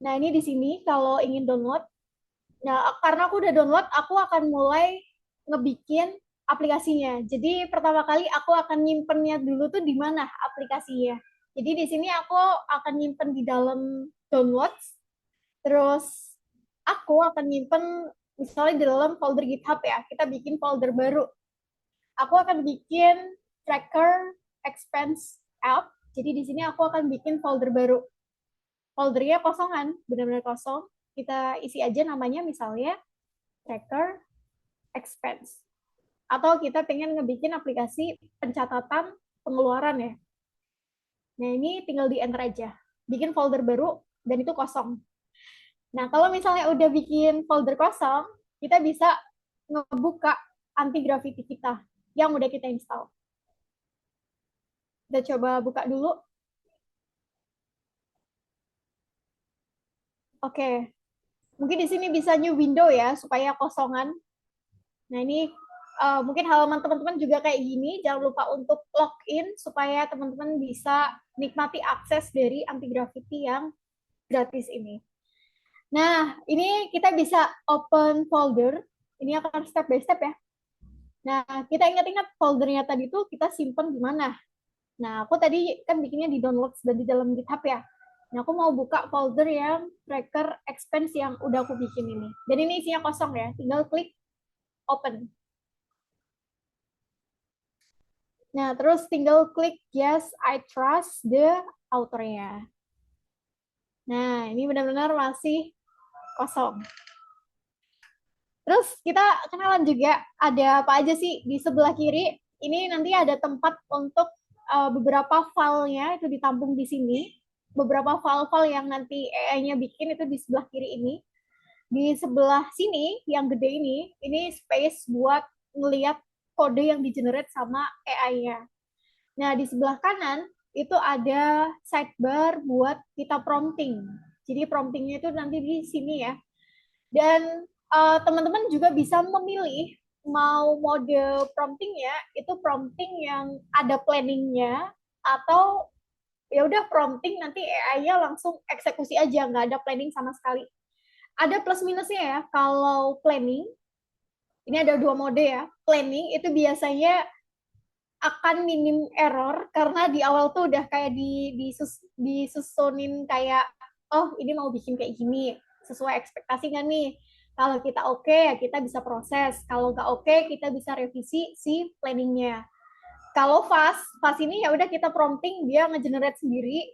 Nah ini di sini kalau ingin download, nah karena aku udah download, aku akan mulai ngebikin aplikasinya. Jadi pertama kali aku akan nyimpennya dulu tuh di mana aplikasinya. Jadi di sini aku akan nyimpen di dalam downloads, terus aku akan nyimpen misalnya di dalam folder GitHub ya. Kita bikin folder baru. Aku akan bikin tracker expense app. Jadi di sini aku akan bikin folder baru. Foldernya kosongan, benar-benar kosong. Kita isi aja namanya misalnya tracker expense. Atau kita pengen ngebikin aplikasi pencatatan pengeluaran ya. Nah ini tinggal di enter aja. Bikin folder baru dan itu kosong. Nah kalau misalnya udah bikin folder kosong, kita bisa ngebuka anti gravity kita yang udah kita install. Kita coba buka dulu. Oke, mungkin di sini bisa new window ya supaya kosongan. Nah ini mungkin halaman teman-teman juga kayak gini. Jangan lupa untuk login supaya teman-teman bisa nikmati akses dari anti gravity yang gratis ini. Nah ini kita bisa open folder. Ini akan step by step ya. Nah kita ingat-ingat foldernya tadi tuh kita simpen di mana. Nah aku tadi kan bikinnya di downloads dan di dalam GitHub ya. Nah, aku mau buka folder yang tracker expense yang udah aku bikin ini. Dan ini isinya kosong ya, tinggal klik open. Nah, terus tinggal klik yes, I trust the author-nya. Nah, ini benar-benar masih kosong. Terus kita kenalan juga ada apa aja sih di sebelah kiri. Ini nanti ada tempat untuk beberapa filenya itu ditampung di sini. Beberapa file-file yang nanti AI-nya bikin itu di sebelah kiri ini. Di sebelah sini yang gede ini space buat ngelihat kode yang di-generate sama AI-nya. Nah, di sebelah kanan itu ada sidebar buat kita prompting. Jadi promptingnya itu nanti di sini ya. Dan teman-teman juga bisa memilih mau mode promptingnya itu prompting yang ada planningnya atau ya udah prompting nanti AI-nya langsung eksekusi aja, nggak ada planning sama sekali. Ada plus minusnya ya. Kalau planning, ini ada dua mode ya. Planning itu biasanya akan minim error karena di awal tuh udah kayak disusunin kayak oh ini mau bikin kayak gini sesuai ekspektasi nggak nih. Kalau kita oke ya kita bisa proses. Kalau nggak oke kita bisa revisi si planningnya. Kalau fast ini ya udah kita prompting dia ngegenerate sendiri,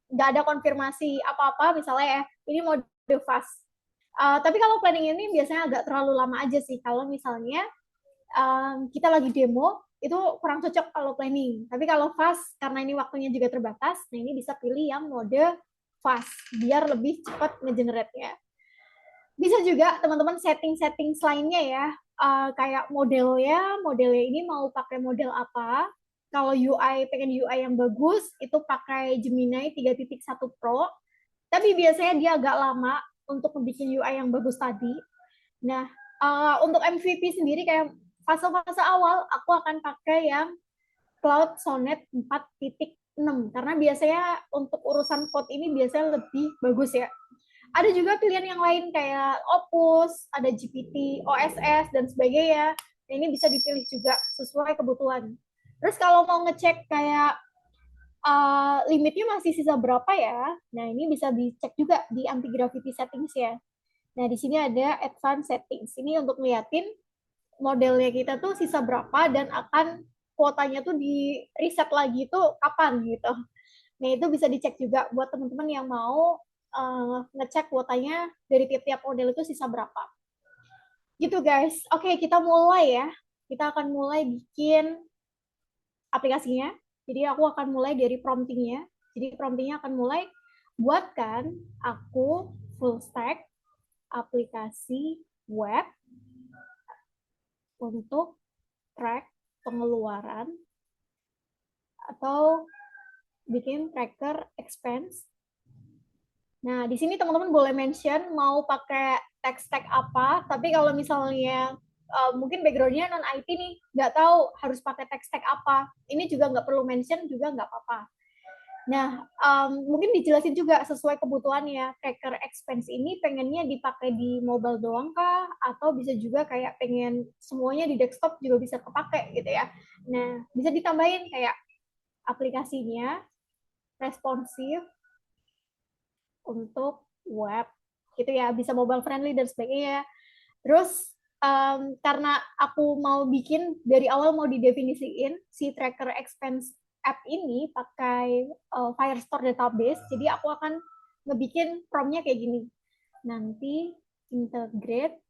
nggak ada konfirmasi apa-apa misalnya ya ini mode fast. Tapi kalau planning ini biasanya agak terlalu lama aja sih. Kalau misalnya kita lagi demo, itu kurang cocok kalau planning. Tapi kalau fast, karena ini waktunya juga terbatas, nah ini bisa pilih yang mode fast, biar lebih cepat ngegenerate-nya. Bisa juga teman-teman setting-setting lainnya ya, kayak modelnya ini mau pakai model apa. Kalau UI, pengen UI yang bagus, itu pakai Gemini 3.1 Pro. Tapi biasanya dia agak lama untuk membuat UI yang bagus tadi. Nah, untuk MVP sendiri kayak fase-fase awal, aku akan pakai yang Cloud Sonnet 4.6 karena biasanya untuk urusan code ini biasanya lebih bagus ya. Ada juga pilihan yang lain kayak Opus, ada GPT, OSS, dan sebagainya. Nah, ini bisa dipilih juga sesuai kebutuhan. Terus kalau mau ngecek kayak limitnya masih sisa berapa ya, nah ini bisa dicek juga di anti-gravity settings ya. Nah, di sini ada advanced settings. Ini untuk ngeliatin modelnya kita tuh sisa berapa dan akan kuotanya tuh di reset lagi tuh kapan gitu. Nah, itu bisa dicek juga buat teman-teman yang mau ngecek kuotanya dari tiap-tiap model itu sisa berapa. Gitu guys. Oke, kita mulai ya. Kita akan mulai bikin aplikasinya. Jadi aku akan mulai dari promptingnya. Jadi promptingnya akan mulai buatkan aku full stack aplikasi web untuk track pengeluaran atau bikin tracker expense. Nah, di sini teman-teman boleh mention mau pakai tech stack apa, tapi kalau misalnya mungkin background-nya non-IT nih, nggak tahu harus pakai tech stack apa, ini juga nggak perlu mention, juga nggak apa-apa. Nah, mungkin dijelasin juga sesuai kebutuhannya. Tracker expense ini pengennya dipakai di mobile doang kah? Atau bisa juga kayak pengen semuanya di desktop juga bisa kepake gitu ya. Nah, bisa ditambahin kayak aplikasinya responsif untuk web gitu ya, bisa mobile friendly dan sebagainya. Terus karena aku mau bikin dari awal mau didefinisiin si tracker expense app ini pakai Firestore database. Jadi aku akan ngebikin promnya kayak gini. Nanti integrate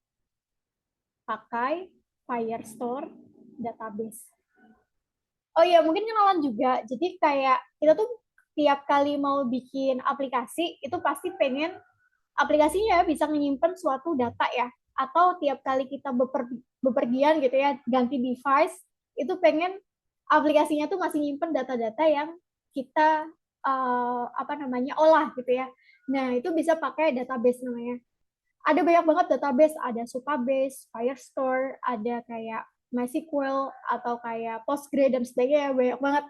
pakai Firestore database. Oh iya, mungkin kenalan juga. Jadi kayak kita tuh tiap kali mau bikin aplikasi, itu pasti pengen aplikasinya bisa menyimpan suatu data ya. Atau tiap kali kita bepergian gitu ya, ganti device, itu pengen aplikasinya tuh masih nyimpen data-data yang kita apa namanya olah gitu ya. Nah, itu bisa pakai database namanya. Ada banyak banget database, ada Supabase, Firestore, ada kayak MySQL atau kayak Postgre dan sebagainya, banyak banget.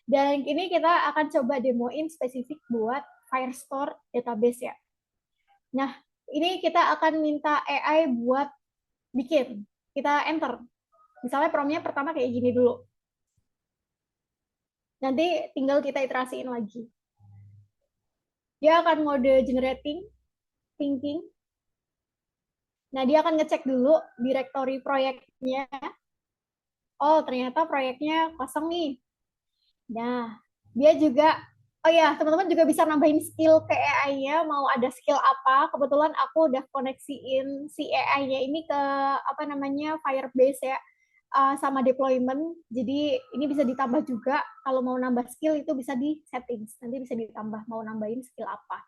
Dan ini kita akan coba demoin spesifik buat Firestore database ya. Nah, ini kita akan minta AI buat bikin. Kita enter. Misalnya promnya pertama kayak gini dulu. Nanti tinggal kita iterasiin lagi. Dia akan mode generating, thinking. Nah, dia akan ngecek dulu directory proyeknya. Oh, ternyata proyeknya kosong nih. Nah, dia juga, oh ya, teman-teman juga bisa nambahin skill ke AI-nya, mau ada skill apa. Kebetulan aku udah koneksiin si AI-nya ini ke, apa namanya, Firebase ya, sama deployment. Jadi ini bisa ditambah juga, kalau mau nambah skill itu bisa di settings. Nanti bisa ditambah, mau nambahin skill apa.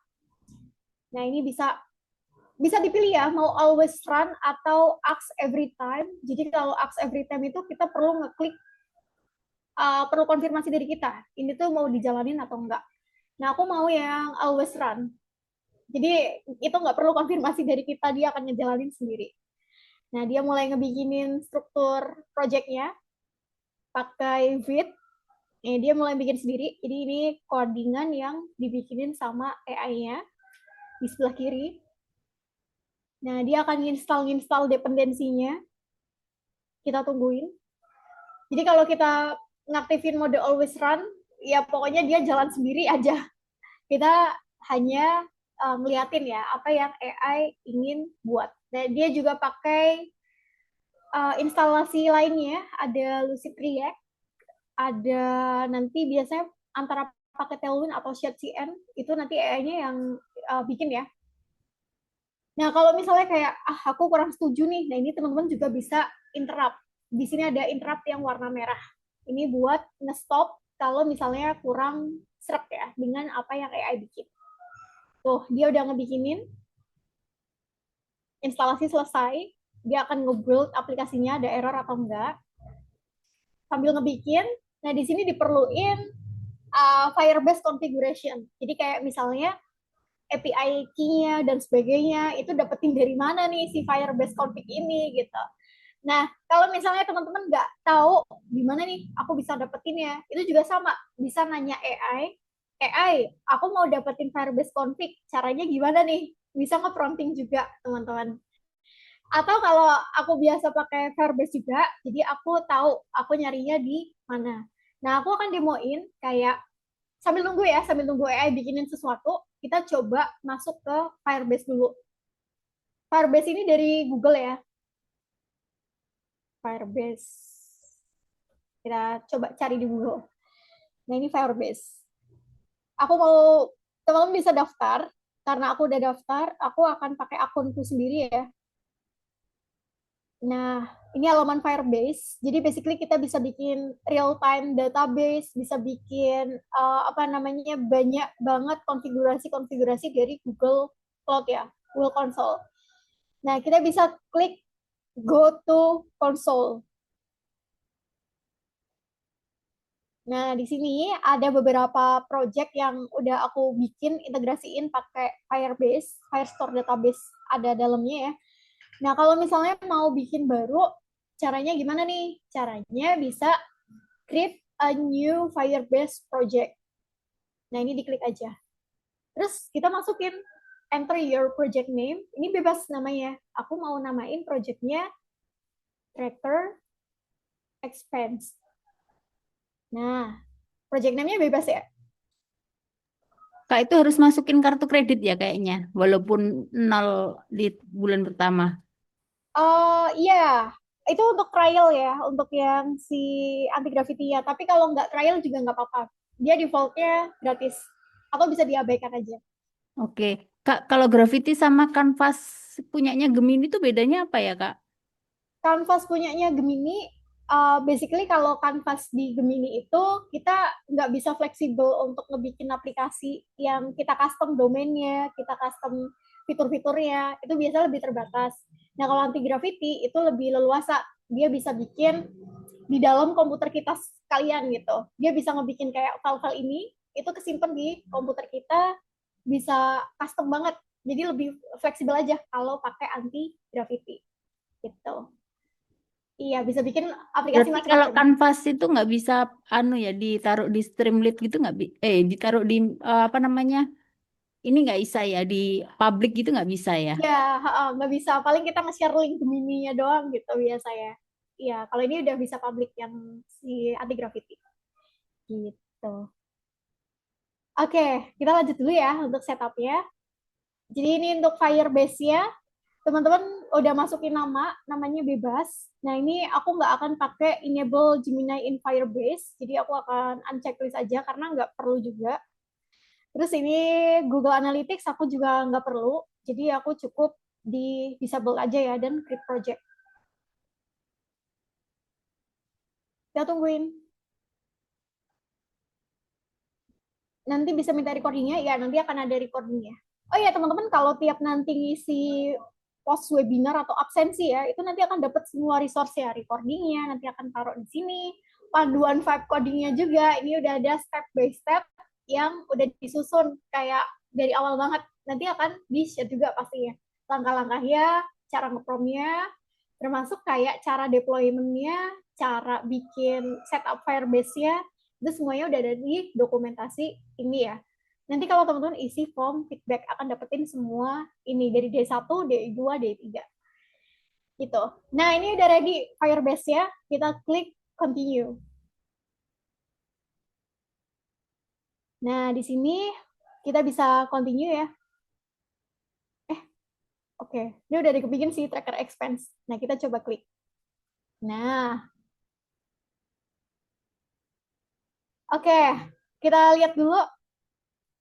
Nah, ini bisa bisa dipilih ya, mau always run atau ask every time. Jadi kalau ask every time itu kita perlu ngeklik, perlu konfirmasi dari kita. Ini tuh mau dijalanin atau enggak. Nah, aku mau yang always run. Jadi itu nggak perlu konfirmasi dari kita, dia akan ngejalanin sendiri. Nah, dia mulai ngebikinin struktur projectnya pakai Vite. Dia mulai bikin sendiri. Jadi ini codingan yang dibikinin sama AI-nya di sebelah kiri. Nah, dia akan install dependensinya. Kita tungguin. Jadi kalau kita ngaktifin mode always run, ya pokoknya dia jalan sendiri aja. Kita hanya ngeliatin ya apa yang AI ingin buat. Dan dia juga pakai instalasi lainnya, ada Lucid React, ada nanti biasanya antara pakai Tailwind atau ShadCN, itu nanti AI-nya yang bikin ya. Nah, kalau misalnya kayak, aku kurang setuju nih, nah ini teman-teman juga bisa interrupt. Di sini ada interrupt yang warna merah. Ini buat nge-stop kalau misalnya kurang srek ya, dengan apa yang AI bikin. Tuh, dia udah ngebikinin, instalasi selesai, dia akan nge-build aplikasinya, ada error atau enggak. Sambil ngebikin, nah di sini diperluin Firebase configuration. Jadi kayak misalnya API key-nya dan sebagainya itu dapetin dari mana nih si Firebase config ini gitu. Nah, kalau misalnya teman-teman nggak tahu di mana nih aku bisa dapetinnya, itu juga sama, bisa nanya AI, AI, aku mau dapetin Firebase config, caranya gimana nih? Bisa nge-prompting juga, teman-teman. Atau kalau aku biasa pakai Firebase juga, jadi aku tahu aku nyarinya di mana. Nah, aku akan demoin kayak sambil nunggu AI bikinin sesuatu, kita coba masuk ke Firebase dulu. Firebase ini dari Google ya. Firebase. Kita coba cari di Google. Nah, ini Firebase. Aku mau teman-teman bisa daftar. Karena aku udah daftar, aku akan pakai akunku sendiri ya. Nah, ini halaman Firebase. Jadi basically kita bisa bikin real-time database, bisa bikin apa namanya banyak banget konfigurasi-konfigurasi dari Google Cloud ya, Google Console. Nah, kita bisa klik go to console. Nah, di sini ada beberapa project yang udah aku bikin integrasiin pakai Firebase, Firestore database ada dalamnya ya. Nah, kalau misalnya mau bikin baru, caranya gimana nih? Caranya bisa create a new Firebase project. Nah, ini diklik aja. Terus kita masukin enter your project name. Ini bebas namanya. Aku mau namain projectnya Tracker Expense. Nah, project name-nya bebas ya. Kak itu harus masukin kartu kredit ya kayaknya, walaupun nol di bulan pertama. Oh iya, Itu untuk trial ya, untuk yang si anti gravity ya. Tapi kalau nggak trial juga nggak apa-apa. Dia defaultnya gratis. Atau bisa diabaikan aja. Oke. Kak, kalau Gravity sama Canvas punyanya Gemini itu bedanya apa ya, Kak? Canvas punyanya Gemini, basically kalau Canvas di Gemini itu kita nggak bisa fleksibel untuk ngebikin aplikasi yang kita custom domainnya, kita custom fitur-fiturnya, itu biasanya lebih terbatas. Nah kalau anti gravity itu lebih leluasa, dia bisa bikin di dalam komputer kita sekalian gitu. Dia bisa ngebikin kayak file-file ini, itu kesimpan di komputer kita, bisa custom banget. Jadi lebih fleksibel aja kalau pakai anti gravity gitu. Iya, bisa bikin aplikasi Berarti kalau macam-macam. Canvas itu nggak bisa anu ya ditaruh di Streamlit gitu nggak ditaruh di apa namanya? Ini nggak bisa ya di publik gitu nggak bisa ya? Ya, nggak bisa. Paling kita nge-share link Gemini-nya doang gitu biasanya. Iya, kalau ini udah bisa public yang si anti gravity. Gitu. Oke, kita lanjut dulu ya untuk setupnya. Jadi ini untuk Firebase-nya, teman-teman udah masukin namanya bebas. Nah ini aku nggak akan pakai enable Gemini in Firebase, jadi aku akan unchecklist aja karena nggak perlu juga. Terus ini Google Analytics aku juga nggak perlu, jadi aku cukup di disable aja ya dan create project. Kita tungguin. Nanti bisa minta recordingnya, ya nanti akan ada recordingnya. Oh ya teman-teman, kalau tiap nanti ngisi post webinar atau absensi ya, itu nanti akan dapat semua resource ya, recordingnya nanti akan taruh di sini, panduan vibe codingnya juga, ini udah ada step by step yang udah disusun kayak dari awal banget, nanti akan di-share juga pastinya, langkah-langkahnya, cara ngepromnya, termasuk kayak cara deployment-nya, cara bikin setup Firebase-nya, itu semuanya udah ada di dokumentasi ini ya. Nanti kalau teman-teman isi form feedback akan dapetin semua ini dari D1, D2, D3. Gitu. Nah, ini udah ready Firebase ya. Kita klik continue. Nah, di sini kita bisa continue ya. Oke. Ini udah dikebikin sih tracker expense. Nah, kita coba klik. Nah, oke. Kita lihat dulu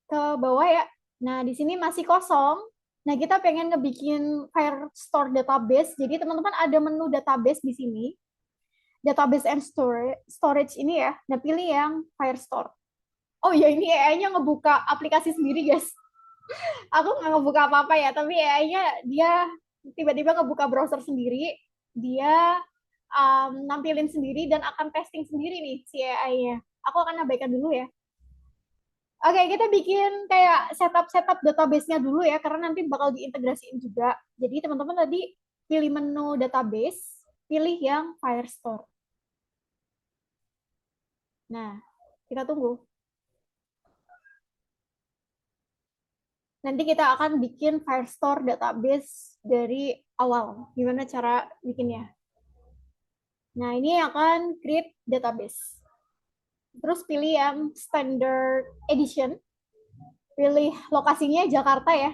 ke bawah ya. Nah, di sini masih kosong. Nah, kita pengen ngebikin Firestore database. Jadi, teman-teman ada menu database di sini. Database and storage ini ya. Nah, pilih yang Firestore. Oh ya, ini AI-nya ngebuka aplikasi sendiri, guys. Aku nggak ngebuka apa-apa ya, tapi AI-nya dia tiba-tiba ngebuka browser sendiri. Dia nampilin sendiri dan akan testing sendiri nih si AI-nya. Aku akan abaikan dulu ya. Oke, kita bikin kayak setup database-nya dulu ya, karena nanti bakal diintegrasiin juga. Jadi teman-teman tadi pilih menu database, pilih yang Firestore. Nah, kita tunggu. Nanti kita akan bikin Firestore database dari awal. Gimana cara bikinnya? Nah, ini akan create database. Terus pilih yang standard edition. Pilih lokasinya Jakarta ya.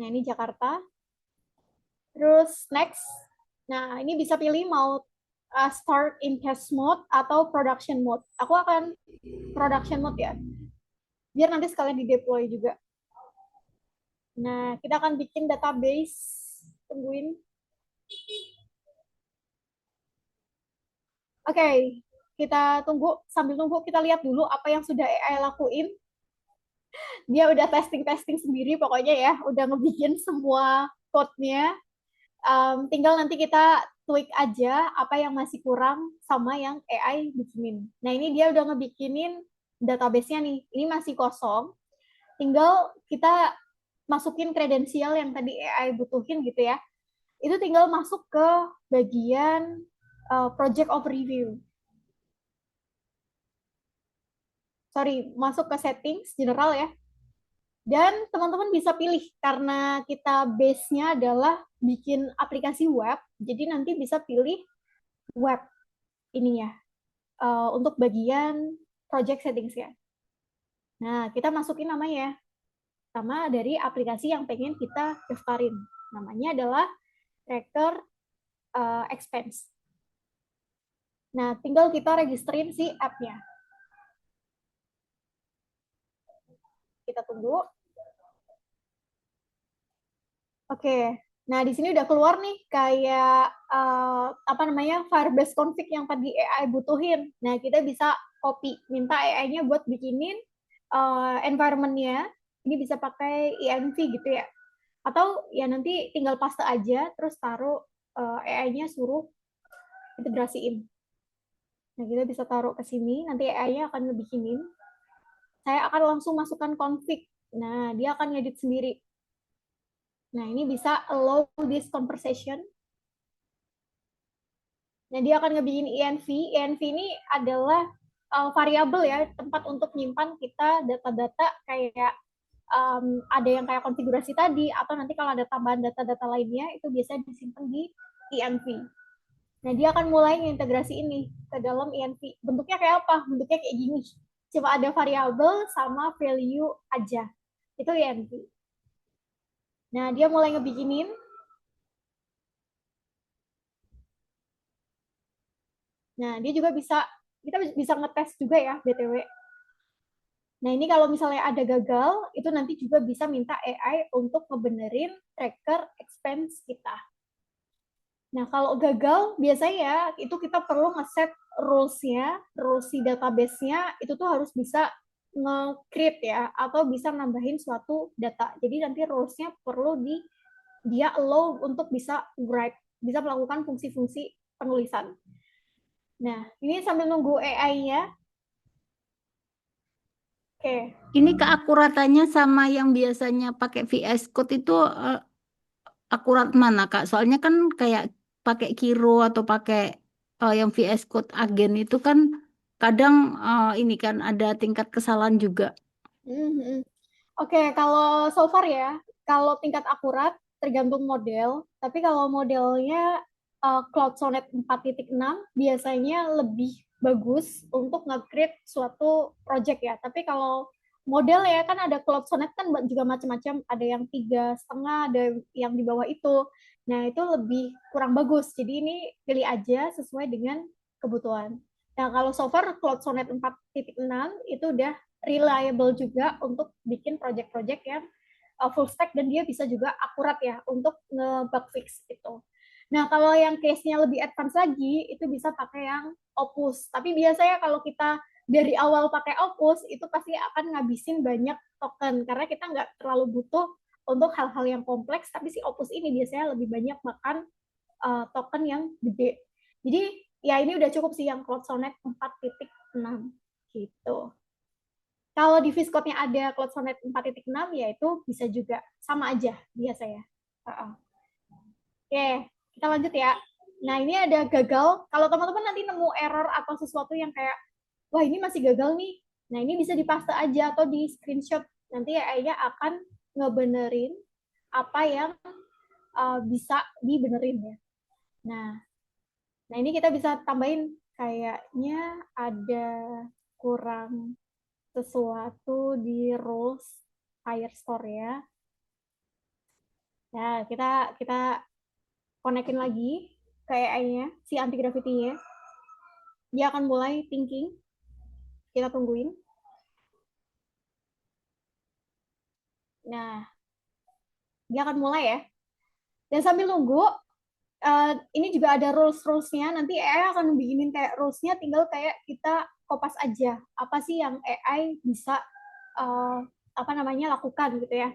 Nah, ini Jakarta. Terus next. Nah, ini bisa pilih mau start in test mode atau production mode. Aku akan production mode ya. Biar nanti sekalian di deploy juga. Nah, kita akan bikin database. Tungguin. Oke, kita tunggu. Sambil tunggu, kita lihat dulu apa yang sudah AI lakuin. Dia udah testing-testing sendiri pokoknya ya. Udah ngebikin semua code-nya. Tinggal nanti kita tweak aja apa yang masih kurang sama yang AI bikinin. Nah ini dia udah ngebikinin database-nya nih. Ini masih kosong. Tinggal kita masukin kredensial yang tadi AI butuhin gitu ya. Itu tinggal masuk ke bagian project overview. Sorry, masuk ke settings general ya. Dan teman-teman bisa pilih karena kita base-nya adalah bikin aplikasi web, jadi nanti bisa pilih web ininya untuk bagian project settings ya. Nah, kita masukin namanya sama dari aplikasi yang pengen kita daftarin. Namanya adalah tracker expense. Nah, tinggal kita registerin si app-nya. Kita tunggu. Oke. Nah, di sini udah keluar nih kayak Firebase config yang tadi AI butuhin. Nah, kita bisa copy, minta AI-nya buat bikinin environment-nya. Ini bisa pakai env gitu ya. Atau ya nanti tinggal paste aja, terus taruh AI-nya suruh integrasiin. Nah, kita bisa taruh ke sini, nanti AI-nya akan ngebikinin. Saya akan langsung masukkan config. Nah, dia akan ngedit sendiri. Nah, ini bisa allow this conversation. Nah, dia akan ngebikin env. Env ini adalah variabel ya, tempat untuk nyimpan kita data-data kayak ada yang kayak konfigurasi tadi, atau nanti kalau ada tambahan data-data lainnya, itu biasanya disimpan di env. Nah, dia akan mulai integrasi ini ke dalam env. Bentuknya kayak apa? Bentuknya kayak gini. Cuma ada variabel sama value aja. Itu env. Nah, dia mulai ngebikinin. Nah, dia juga kita bisa ngetes juga ya, BTW. Nah, ini kalau misalnya ada gagal, itu nanti juga bisa minta AI untuk ngebenerin tracker expense kita. Nah, kalau gagal, biasanya ya, itu kita perlu ngeset rules-nya, rules si database-nya, itu tuh harus bisa nge-create ya, atau bisa nambahin suatu data. Jadi nanti rules-nya perlu dia allow untuk bisa write, bisa melakukan fungsi-fungsi penulisan. Nah, ini sambil nunggu AI-nya. Oke. Ini keakuratannya sama yang biasanya pakai VS Code itu akurat mana, Kak? Soalnya kan kayak pakai Kiro atau pakai yang VS Code agen itu kan kadang ini kan ada tingkat kesalahan juga. Mm-hmm. Oke, kalau so far ya, kalau tingkat akurat tergantung model, tapi kalau modelnya Cloud Sonnet 4.6 biasanya lebih bagus untuk nge-create suatu project ya. Tapi kalau model ya kan ada Cloud Sonnet kan juga macam-macam, ada yang 3,5, ada yang di bawah itu. Nah, itu lebih kurang bagus. Jadi ini pilih aja sesuai dengan kebutuhan. Nah, kalau so far Cloud Sonnet 4.6 itu udah reliable juga untuk bikin project-project yang full stack dan dia bisa juga akurat ya untuk nge-bug fix itu. Nah, kalau yang case-nya lebih advance lagi, itu bisa pakai yang Opus. Tapi biasanya kalau kita dari awal pakai Opus, itu pasti akan ngabisin banyak token, karena kita nggak terlalu butuh untuk hal-hal yang kompleks, tapi si Opus ini biasanya lebih banyak makan token yang gede. Jadi, ya ini udah cukup sih yang Cloud Sonnet 4.6 gitu. Kalau di Viscode-nya ada Cloud Sonnet 4.6, ya itu bisa juga. Sama aja biasa ya. Oke, kita lanjut ya. Nah, ini ada gagal. Kalau teman-teman nanti nemu error atau sesuatu yang kayak, wah ini masih gagal nih. Nah, ini bisa dipaste aja atau di screenshot. Nanti AI-nya akan ngebenerin apa yang bisa dibenerin ya. Nah ini kita bisa tambahin kayaknya ada kurang sesuatu di rules Firestore ya. Nah, kita konekin lagi ke AI-nya, si anti gravity-nya. Dia akan mulai thinking. Kita tungguin. Nah, dia akan mulai ya. Dan sambil nunggu, ini juga ada rules-rulesnya. Nanti AI akan bikinin kayak rules-nya, tinggal kayak kita kopas aja. Apa sih yang AI bisa lakukan gitu ya.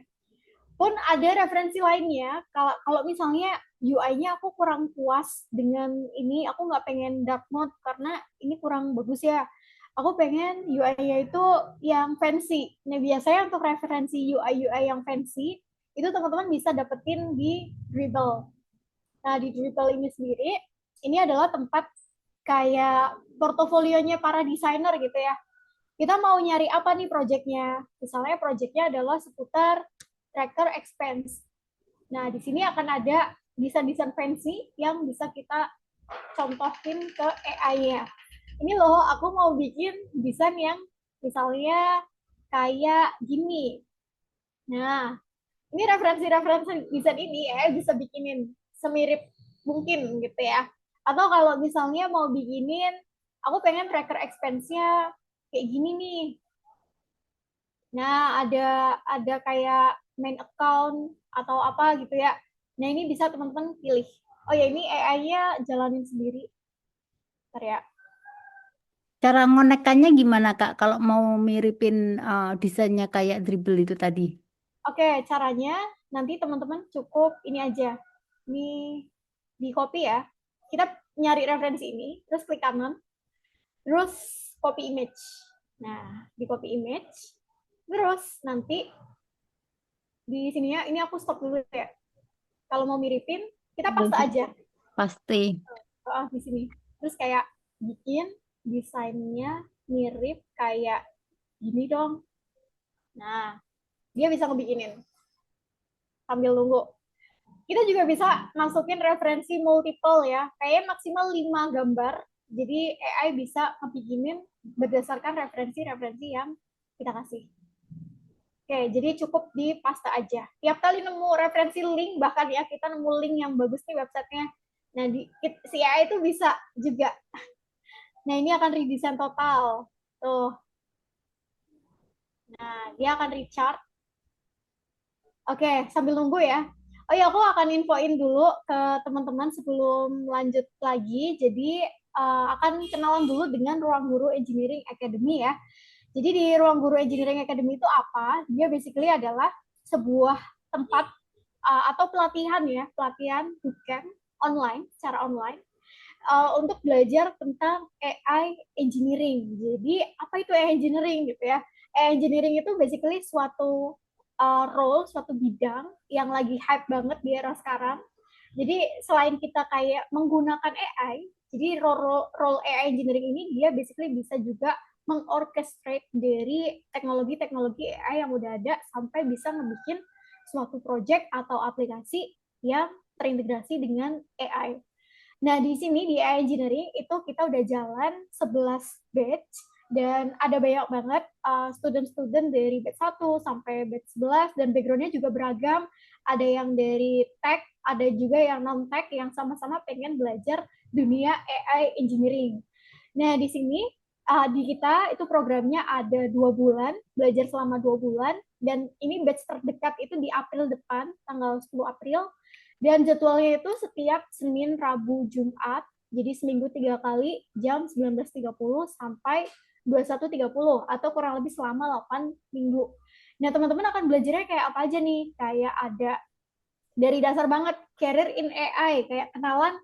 Pun ada referensi lainnya, kalau misalnya UI-nya aku kurang puas dengan ini, aku nggak pengen dark mode karena ini kurang bagus ya. Aku pengen UI-nya itu yang fancy. Nah, biasanya untuk referensi UI yang fancy, itu teman-teman bisa dapetin di Dribbble. Nah, di Dribbble ini sendiri, ini adalah tempat kayak portofolionya para desainer gitu ya. Kita mau nyari apa nih projectnya? Misalnya projectnya adalah seputar tracker expense. Nah, di sini akan ada desain-desain fancy yang bisa kita contohin ke AI-nya. Ini loh, aku mau bikin desain yang misalnya kayak gini. Nah, ini referensi-referensi desain ini ya bisa bikinin semirip mungkin gitu ya. Atau kalau misalnya mau bikinin, aku pengen tracker expense-nya kayak gini nih. Nah, ada kayak main account atau apa gitu ya. Nah, ini bisa teman-teman pilih. Oh ya, ini AI-nya jalanin sendiri. Bentar ya. Cara ngonekannya gimana Kak kalau mau miripin desainnya kayak dribble itu tadi? Oke, caranya nanti teman-teman cukup ini aja. Ini di copy ya. Kita nyari referensi ini, terus klik kanan, terus copy image. Nah, di copy image, terus nanti di sininya, ini aku stop dulu ya. Kalau mau miripin, kita paste aja. Pasti. Di sini. Terus kayak bikin desainnya mirip kayak gini dong. Nah, dia bisa ngebikinin sambil nunggu. Kita juga bisa masukin referensi multiple ya, kayak maksimal 5 gambar. Jadi AI bisa ngebikinin berdasarkan referensi-referensi yang kita kasih. Oke, jadi cukup di paste aja. Tiap kali nemu referensi link, bahkan ya kita nemu link yang bagus nih websitenya, nah si AI itu bisa juga. Nah, ini akan redesign total. Tuh. Nah, dia akan rechart. Oke, sambil nunggu ya. Oh ya, aku akan infoin dulu ke teman-teman sebelum lanjut lagi. Jadi, akan kenalan dulu dengan Ruang Guru Engineering Academy ya. Jadi di Ruang Guru Engineering Academy itu apa? Dia basically adalah sebuah tempat atau pelatihan ya, pelatihan bootcamp online, secara online untuk belajar tentang AI engineering. Jadi apa itu AI engineering gitu ya? AI engineering itu basically suatu role, suatu bidang yang lagi hype banget di era sekarang. Jadi selain kita kayak menggunakan AI, jadi role AI engineering ini dia basically bisa juga mengorchestrate dari teknologi-teknologi AI yang udah ada sampai bisa ngebikin suatu project atau aplikasi yang terintegrasi dengan AI. Nah, di sini di AI Engineering itu kita udah jalan 11 batch dan ada banyak banget student-student dari batch 1 sampai batch 11 dan background-nya juga beragam. Ada yang dari tech, ada juga yang non-tech yang sama-sama pengen belajar dunia AI Engineering. Nah, di sini di kita itu programnya ada 2 bulan, belajar selama 2 bulan, dan ini batch terdekat itu di April depan, tanggal 10 April, dan jadwalnya itu setiap Senin, Rabu, Jumat. Jadi seminggu 3 kali jam 19.30 sampai 21.30 atau kurang lebih selama 8 minggu. Nah, teman-teman akan belajarnya kayak apa aja nih? Kayak ada dari dasar banget career in AI, kayak kenalan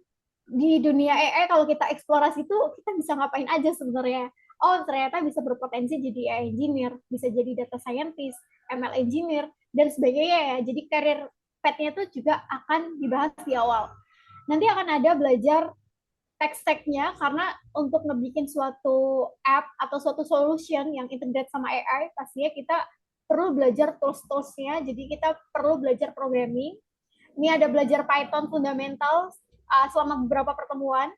di dunia AI kalau kita eksplorasi itu kita bisa ngapain aja sebenarnya. Oh, ternyata bisa berpotensi jadi AI engineer, bisa jadi data scientist, ML engineer, dan sebagainya ya. Jadi karir petnya itu juga akan dibahas di awal. Nanti akan ada belajar tech stack-nya karena untuk ngebikin suatu app atau suatu solution yang integrate sama AI, pastinya kita perlu belajar tools-toolsnya. Jadi kita perlu belajar programming. Ini ada belajar Python fundamental selama beberapa pertemuan.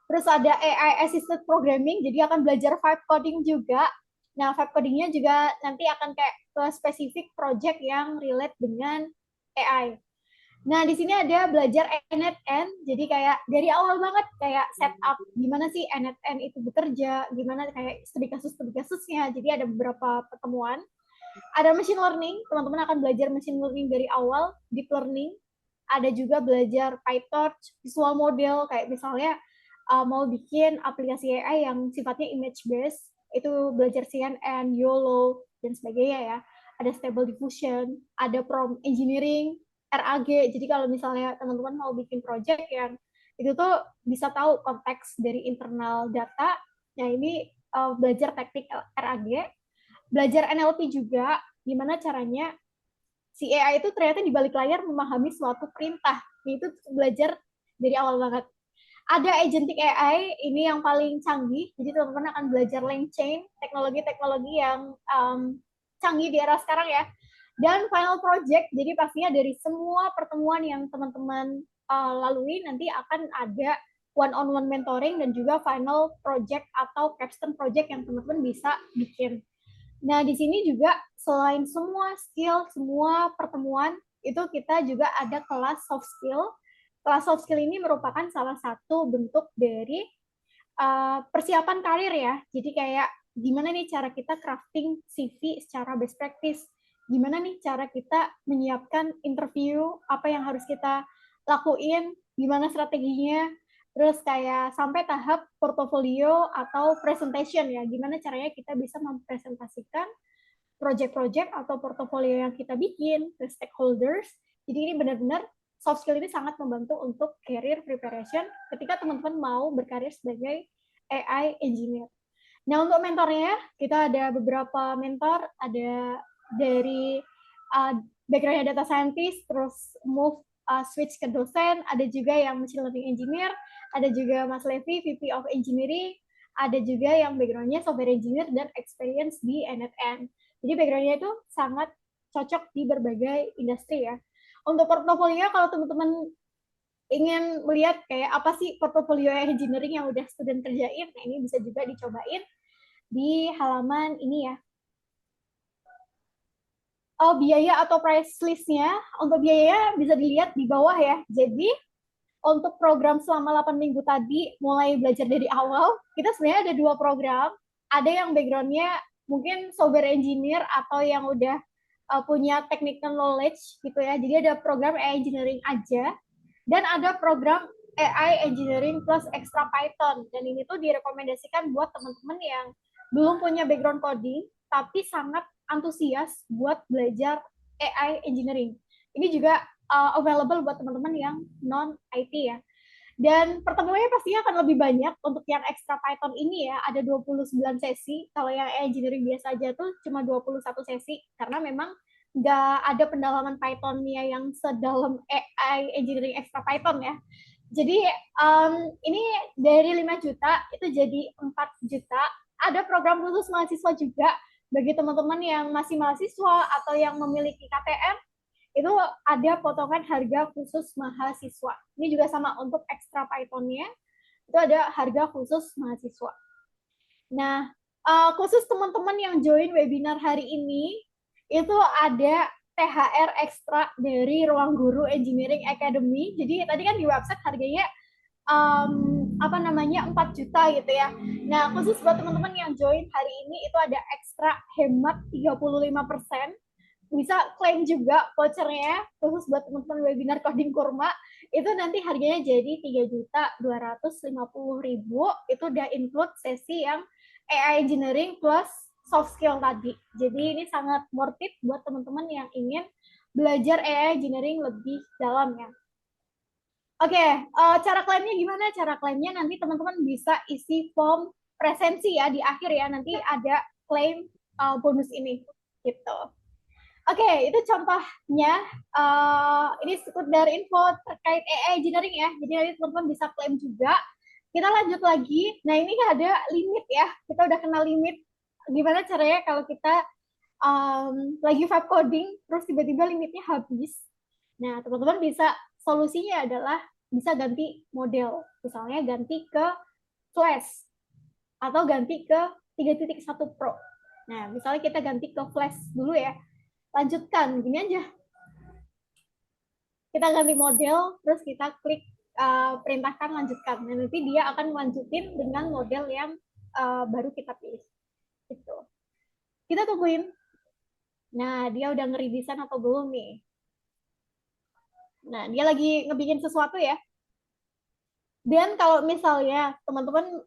Terus ada AI assisted programming, jadi akan belajar vibe coding juga. Nah, vibe codingnya juga nanti akan kayak ke spesifik project yang relate dengan AI. Nah, di sini ada belajar NetN, jadi kayak dari awal banget kayak setup gimana sih NetN itu bekerja, gimana kayak studi kasusnya. Jadi ada beberapa pertemuan. Ada machine learning, teman-teman akan belajar machine learning dari awal, deep learning. Ada juga belajar PyTorch, visual model, kayak misalnya mau bikin aplikasi AI yang sifatnya image based, itu belajar CNN, YOLO, dan sebagainya ya. Ada stable diffusion, ada prompt engineering, RAG. Jadi kalau misalnya teman-teman mau bikin project yang itu tuh bisa tahu konteks dari internal data, nah ini belajar teknik RAG. Belajar NLP juga, gimana caranya si AI itu ternyata di balik layar memahami suatu perintah. Itu belajar dari awal banget. Ada agentic AI, ini yang paling canggih. Jadi teman-teman akan belajar LangChain, teknologi-teknologi yang canggih di era sekarang ya. Dan final project, jadi pastinya dari semua pertemuan yang teman-teman lalui, nanti akan ada one-on-one mentoring dan juga final project atau capstone project yang teman-teman bisa bikin. Nah, di sini juga selain semua skill, semua pertemuan, itu kita juga ada kelas soft skill. kelas soft skill ini merupakan salah satu bentuk dari persiapan karir ya. Jadi kayak gimana nih cara kita crafting CV secara best practice, gimana nih cara kita menyiapkan interview, apa yang harus kita lakuin, gimana strateginya, terus kayak sampai tahap portofolio atau presentation ya, gimana caranya kita bisa mempresentasikan project-project atau portofolio yang kita bikin ke stakeholders. Jadi ini benar-benar soft skill ini sangat membantu untuk career preparation ketika teman-teman mau berkarir sebagai AI engineer. Nah, untuk mentornya, kita ada beberapa mentor, ada dari background-nya data scientist, terus move switch ke dosen, ada juga yang machine learning engineer, ada juga Mas Levi, VP of Engineering, ada juga yang background-nya software engineer dan experience di NetN. Jadi background-nya itu sangat cocok di berbagai industri ya. Untuk portofolio, kalau teman-teman ingin melihat kayak apa sih portofolio engineering yang udah student kerjain, nah ini bisa juga dicobain di halaman ini ya. Oh, biaya atau price list-nya, untuk biaya bisa dilihat di bawah ya. Jadi untuk program selama 8 minggu tadi, mulai belajar dari awal, kita sebenarnya ada 2 program. Ada yang background-nya mungkin software engineer atau yang udah punya technical knowledge gitu ya. Jadi ada program AI engineering aja, dan ada program AI engineering plus extra Python. Dan ini tuh direkomendasikan buat teman-teman yang belum punya background coding, tapi sangat antusias buat belajar AI engineering. Ini juga available buat teman-teman yang non-IT ya. Dan pertemuannya pastinya akan lebih banyak. Untuk yang extra Python ini ya, ada 29 sesi. Kalau yang engineering biasa aja tuh cuma 21 sesi. Karena memang nggak ada pendalaman Python-nya yang sedalam AI engineering extra Python ya. Jadi ini dari 5 juta, itu jadi 4 juta. Ada program khusus mahasiswa juga. Bagi teman-teman yang masih mahasiswa atau yang memiliki KTM, itu ada potongan harga khusus mahasiswa. Ini juga sama untuk extra Python-nya, itu ada harga khusus mahasiswa. Nah, khusus teman-teman yang join webinar hari ini, itu ada THR ekstra dari Ruang Guru Engineering Academy. Jadi tadi kan di website harganya 4 juta gitu ya. Nah, khusus buat teman-teman yang join hari ini itu ada ekstra hemat 35%. Bisa klaim juga vouchernya khusus buat teman-teman webinar coding kurma, itu nanti harganya jadi 3.250.000. Itu udah include sesi yang AI engineering plus soft skill tadi. Jadi ini sangat worth it buat teman-teman yang ingin belajar AI engineering lebih dalam ya. Oke, cara klaimnya gimana? Cara klaimnya nanti teman-teman bisa isi form presensi ya di akhir ya, nanti ada klaim bonus ini gitu. Oke, itu contohnya. Ini sekedar info terkait AI engineering ya. Jadi nanti teman-teman bisa klaim juga. Kita lanjut lagi. Nah, ini ada limit ya. Kita udah kenal limit. Gimana caranya kalau kita lagi vibe coding, terus tiba-tiba limitnya habis. Nah, teman-teman bisa, solusinya adalah bisa ganti model. Misalnya ganti ke Flash atau ganti ke 3.1 Pro. Nah, misalnya kita ganti ke Flash dulu ya. Lanjutkan, gini aja. Kita ganti model, terus kita klik perintahkan lanjutkan. Dan nanti dia akan melanjutin dengan model yang baru kita pilih. Gitu. Kita tungguin. Nah, dia udah nge-redesign atau belum nih? Nah, dia lagi ngebikin sesuatu ya. Dan kalau misalnya teman-teman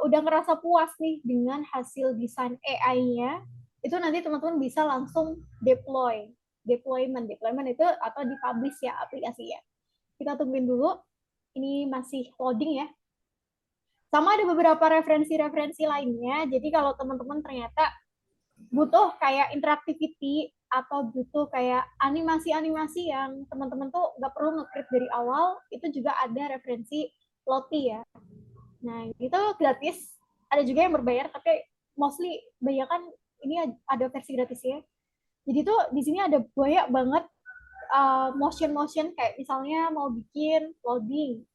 udah ngerasa puas nih dengan hasil desain AI-nya, itu nanti teman-teman bisa langsung deployment itu atau dipublish ya aplikasinya. Kita tungguin dulu, ini masih loading ya. Sama ada beberapa referensi-referensi lainnya. Jadi kalau teman-teman ternyata butuh kayak interactivity atau butuh kayak animasi-animasi yang teman-teman tuh nggak perlu nge-create dari awal, itu juga ada referensi Lottie ya. Nah, itu gratis. Ada juga yang berbayar, tapi mostly banyak kan ini ada versi gratisnya. Jadi tuh di sini ada banyak banget motion kayak misalnya mau bikin loading.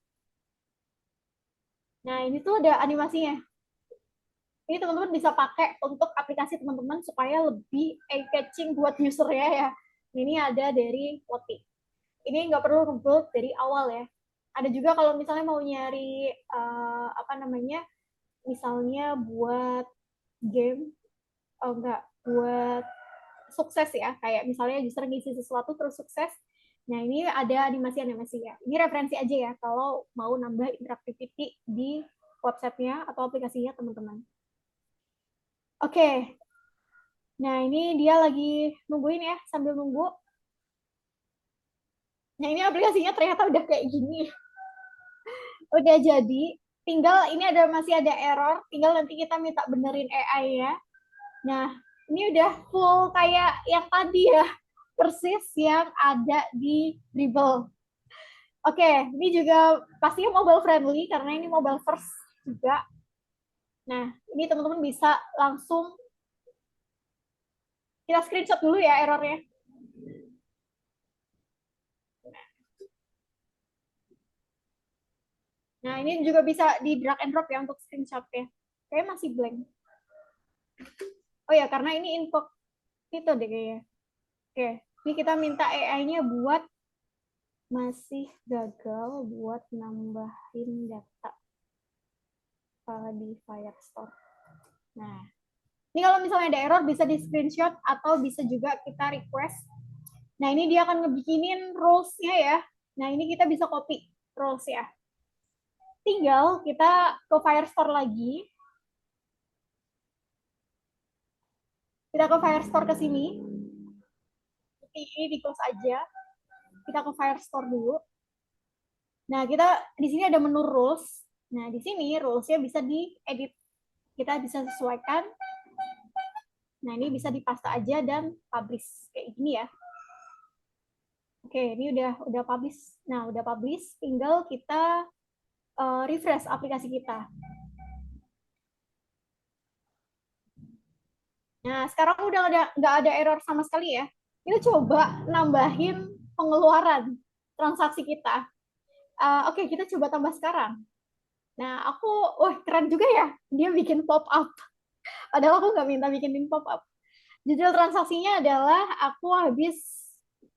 Nah, ini tuh ada animasinya. Ini teman-teman bisa pakai untuk aplikasi teman-teman supaya lebih eye-catching buat usernya ya. Ini ada dari Lottie. Ini nggak perlu nge-build dari awal ya. Ada juga kalau misalnya mau nyari apa namanya, misalnya buat game, oh enggak, buat sukses ya, kayak misalnya user ngisi sesuatu terus sukses. Nah, ini ada animasi-animasi ya. Ini referensi aja ya kalau mau nambah interactivity di websitenya atau aplikasinya teman-teman. Oke, nah ini dia lagi nungguin ya, sambil nunggu. Nah, ini aplikasinya ternyata udah kayak gini. Udah jadi, tinggal ini masih ada error, tinggal nanti kita minta benerin AI ya. Nah, ini udah full kayak yang tadi ya, persis yang ada di Dribble. Oke, ini juga pastinya mobile friendly karena ini mobile first juga. Nah, ini teman-teman bisa langsung kita screenshot dulu ya errornya. Nah, ini juga bisa di drag and drop ya untuk screenshot ya. Kayaknya masih blank. Oh ya, karena ini info itu deh kayaknya. Oke, ini kita minta AI-nya buat masih gagal buat nambahin data di Firestore. Nah, ini kalau misalnya ada error bisa di screenshot atau bisa juga kita request. Nah, ini dia akan ngebikinin rules-nya ya. Nah, ini kita bisa copy rules ya. Tinggal kita ke Firestore lagi. Kita ke Firestore ke sini. Ini di close aja. Kita ke Firestore dulu. Nah, kita di sini ada menu rules. Nah, di sini rules-nya bisa diedit. Kita bisa sesuaikan. Nah, ini bisa dipaste aja dan publish kayak gini ya. Oke, ini udah publish. Nah, udah publish, tinggal kita refresh aplikasi kita. Nah, sekarang udah nggak ada error sama sekali ya. Kita coba nambahin pengeluaran transaksi kita. Oke, kita coba tambah sekarang. Nah, wah keren juga ya. Dia bikin pop-up. Padahal aku nggak minta bikinin pop-up. Judul transaksinya adalah aku habis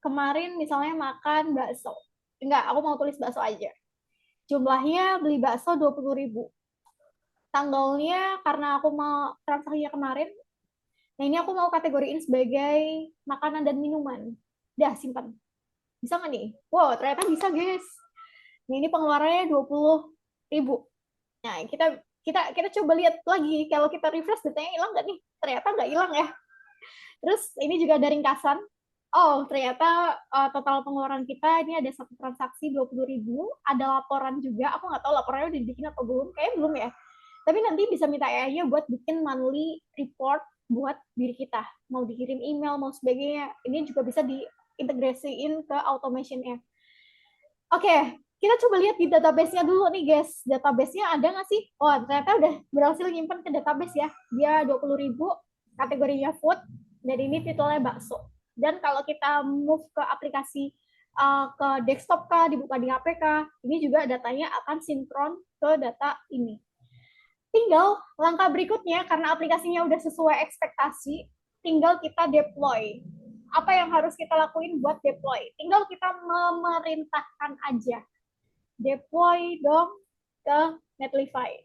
kemarin misalnya makan bakso. Enggak, aku mau tulis bakso aja. Jumlahnya beli bakso 20.000. Tanggalnya karena aku mau transaksinya kemarin. Nah, ini aku mau kategoriin sebagai makanan dan minuman. Dah, simpan. Bisa nggak nih? Wow, ternyata bisa, guys. Nah, ini pengeluarannya 20.000. Nah, kita kita kita coba lihat lagi. Kalau kita refresh, datanya hilang nggak nih? Ternyata nggak hilang ya. Terus, ini juga ada ringkasan. Oh, ternyata total pengeluaran kita ini ada satu transaksi 20.000. Ada laporan juga. Aku nggak tahu laporannya udah dibikin atau belum. Kayaknya belum ya. Tapi nanti bisa minta AI-nya buat bikin monthly report buat diri kita. Mau dikirim email, mau sebagainya. Ini juga bisa diintegrasiin ke automation-nya. Oke, kita coba lihat di database-nya dulu nih, guys. Database-nya ada nggak sih? Oh, ternyata udah berhasil nyimpen ke database ya. Dia 20.000, kategorinya food, dan ini titelnya bakso. Dan kalau kita move ke aplikasi ke desktop kah, dibuka di HP kah, ini juga datanya akan sinkron ke data ini. Tinggal langkah berikutnya, karena aplikasinya udah sesuai ekspektasi, tinggal kita deploy. Apa yang harus kita lakuin buat deploy? Tinggal kita memerintahkan aja. Deploy dong ke Netlify.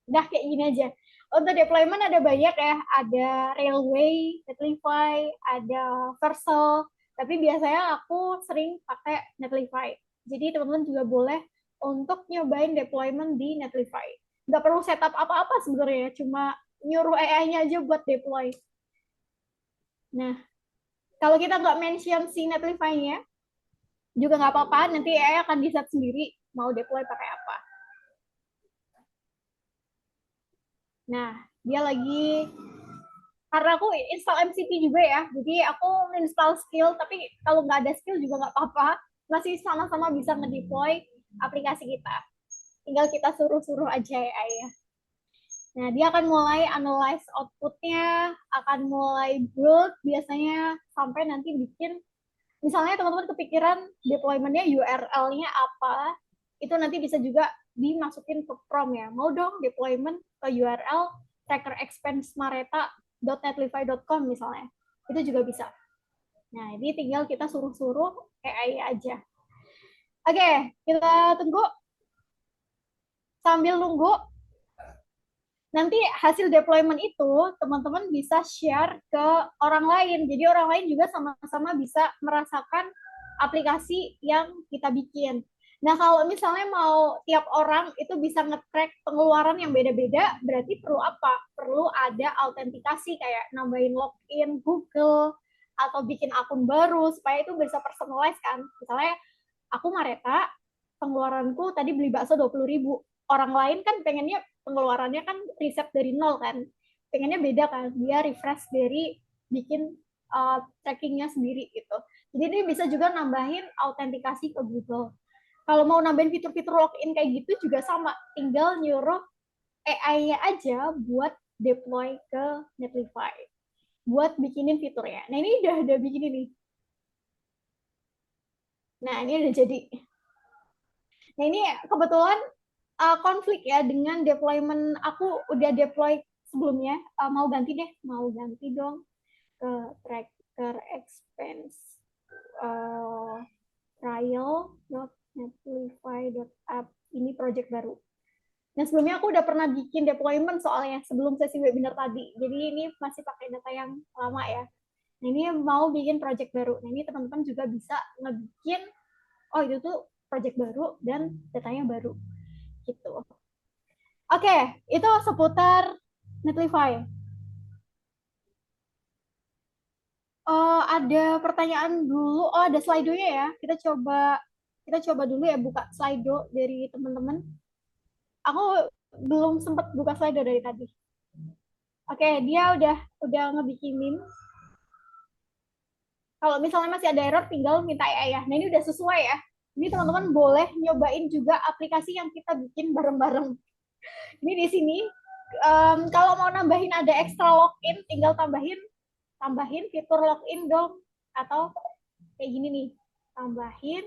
Udah kayak gini aja. Untuk deployment ada banyak ya. Ada Railway, Netlify, ada Vercel. Tapi biasanya aku sering pakai Netlify. Jadi teman-teman juga boleh untuk nyobain deployment di Netlify. Nggak perlu setup apa-apa sebenarnya, cuma nyuruh AI-nya aja buat deploy. Nah, kalau kita nggak mention si Netlify-nya, juga nggak apa-apa, nanti AI akan di-set sendiri mau deploy pakai apa. Nah, dia lagi, karena aku install MCP juga ya, jadi aku install skill, tapi kalau nggak ada skill juga nggak apa-apa, masih sama-sama bisa ngedeploy aplikasi kita. Tinggal kita suruh-suruh aja ya. Nah, dia akan mulai analyze outputnya, akan mulai build biasanya sampai nanti bikin, misalnya teman-teman kepikiran deployment-nya URL-nya apa, itu nanti bisa juga dimasukin ke prompt ya. Mau dong deployment ke URL trackerexpensemareta.netlify.com misalnya. Itu juga bisa. Nah, ini tinggal kita suruh-suruh AI aja. Oke, kita tunggu. Sambil nunggu, nanti hasil deployment itu teman-teman bisa share ke orang lain. Jadi orang lain juga sama-sama bisa merasakan aplikasi yang kita bikin. Nah, kalau misalnya mau tiap orang itu bisa nge-track pengeluaran yang beda-beda, berarti perlu apa? Perlu ada autentikasi kayak nambahin login Google atau bikin akun baru supaya itu bisa personalize kan. Misalnya aku Mareta, pengeluaranku tadi beli bakso 20.000. Orang lain kan pengennya pengeluarannya kan riset dari nol kan. Pengennya beda kan, dia refresh dari bikin trackingnya sendiri gitu. Jadi dia bisa juga nambahin autentikasi ke Google. Kalau mau nambahin fitur-fitur login kayak gitu juga sama, tinggal nyuruh AI-nya aja buat deploy ke Netlify, buat bikinin fiturnya. Nah ini udah bikin ini. Nah ini udah jadi. Nah ini kebetulan konflik ya dengan deployment aku udah deploy sebelumnya. Mau ganti deh, mau ganti dong ke tracker expense trial.netlify.app. Ini project baru. Nah sebelumnya aku udah pernah bikin deployment soalnya sebelum sesi webinar tadi. Jadi ini masih pakai data yang lama ya. Nah ini mau bikin project baru. Nah ini teman-teman juga bisa ngebikin, oh itu tuh project baru dan datanya baru gitu. Oke, itu seputar Netlify. Ada pertanyaan dulu. Oh, ada slide-nya ya. Kita coba dulu ya buka slide dari teman-teman. Aku belum sempat buka slide dari tadi. Oke, dia udah ngebikinin. Kalau misalnya masih ada error, tinggal minta AI ya. Nah, ini udah sesuai ya. Ini teman-teman boleh nyobain juga aplikasi yang kita bikin bareng-bareng. Ini di sini, kalau mau nambahin ada extra login, tinggal tambahin fitur login dong, atau kayak gini nih, tambahin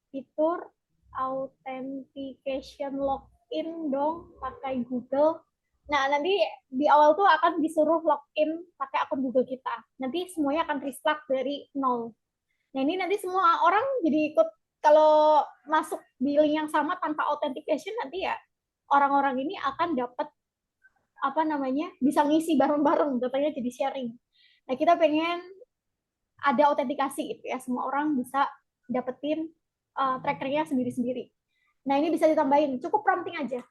fitur authentication login dong pakai Google. Nah nanti di awal tuh akan disuruh login pakai akun Google kita, nanti semuanya akan restart dari nol. Nah ini nanti semua orang jadi ikut, kalau masuk di link yang sama tanpa authentication nanti ya orang-orang ini akan dapat apa namanya, bisa ngisi bareng-bareng, datanya jadi sharing. Nah kita pengen ada autentikasi gitu ya, semua orang bisa dapetin trackernya sendiri-sendiri. Nah ini bisa ditambahin, cukup prompting aja.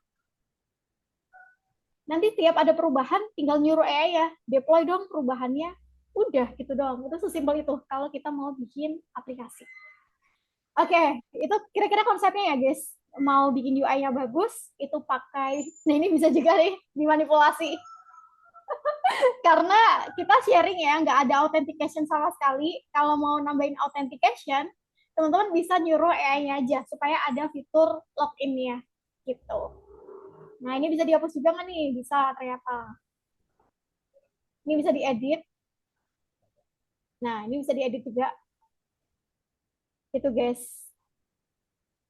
Nanti tiap ada perubahan tinggal nyuruh AI ya, deploy dong perubahannya, udah gitu doang. Itu sesimpel itu kalau kita mau bikin aplikasi. Oke, itu kira-kira konsepnya ya guys. Mau bikin UI-nya bagus, itu pakai, nah ini bisa juga nih dimanipulasi. Karena kita sharing ya, nggak ada authentication sama sekali. Kalau mau nambahin authentication, teman-teman bisa nyuruh AI-nya aja supaya ada fitur login-nya gitu. Nah ini bisa dihapus juga nggak nih? Bisa ternyata. Ini bisa diedit. Nah ini bisa diedit juga. Gitu guys.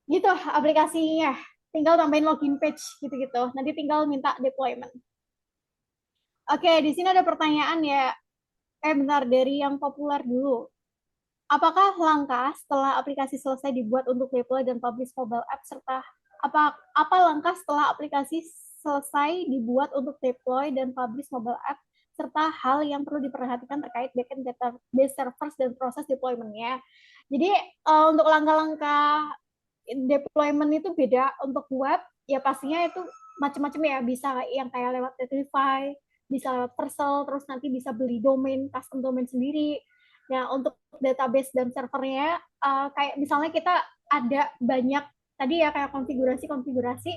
Gitu aplikasinya. Tinggal tambahin login page gitu-gitu. Nanti tinggal minta deployment. Oke, di sini ada pertanyaan ya. Bentar, dari yang populer dulu. Apakah langkah setelah aplikasi selesai dibuat untuk deploy dan publish mobile app, serta apa langkah setelah aplikasi selesai dibuat untuk deploy dan publish mobile app, serta hal yang perlu diperhatikan terkait backend database servers dan proses deployment-nya. Jadi untuk langkah-langkah deployment itu beda. Untuk web ya pastinya itu macam-macam ya, bisa yang kayak lewat Netlify, bisa lewat Vercel, terus nanti bisa beli domain, custom domain sendiri. Nah, untuk database dan servernya, kayak misalnya kita ada banyak tadi ya kayak konfigurasi,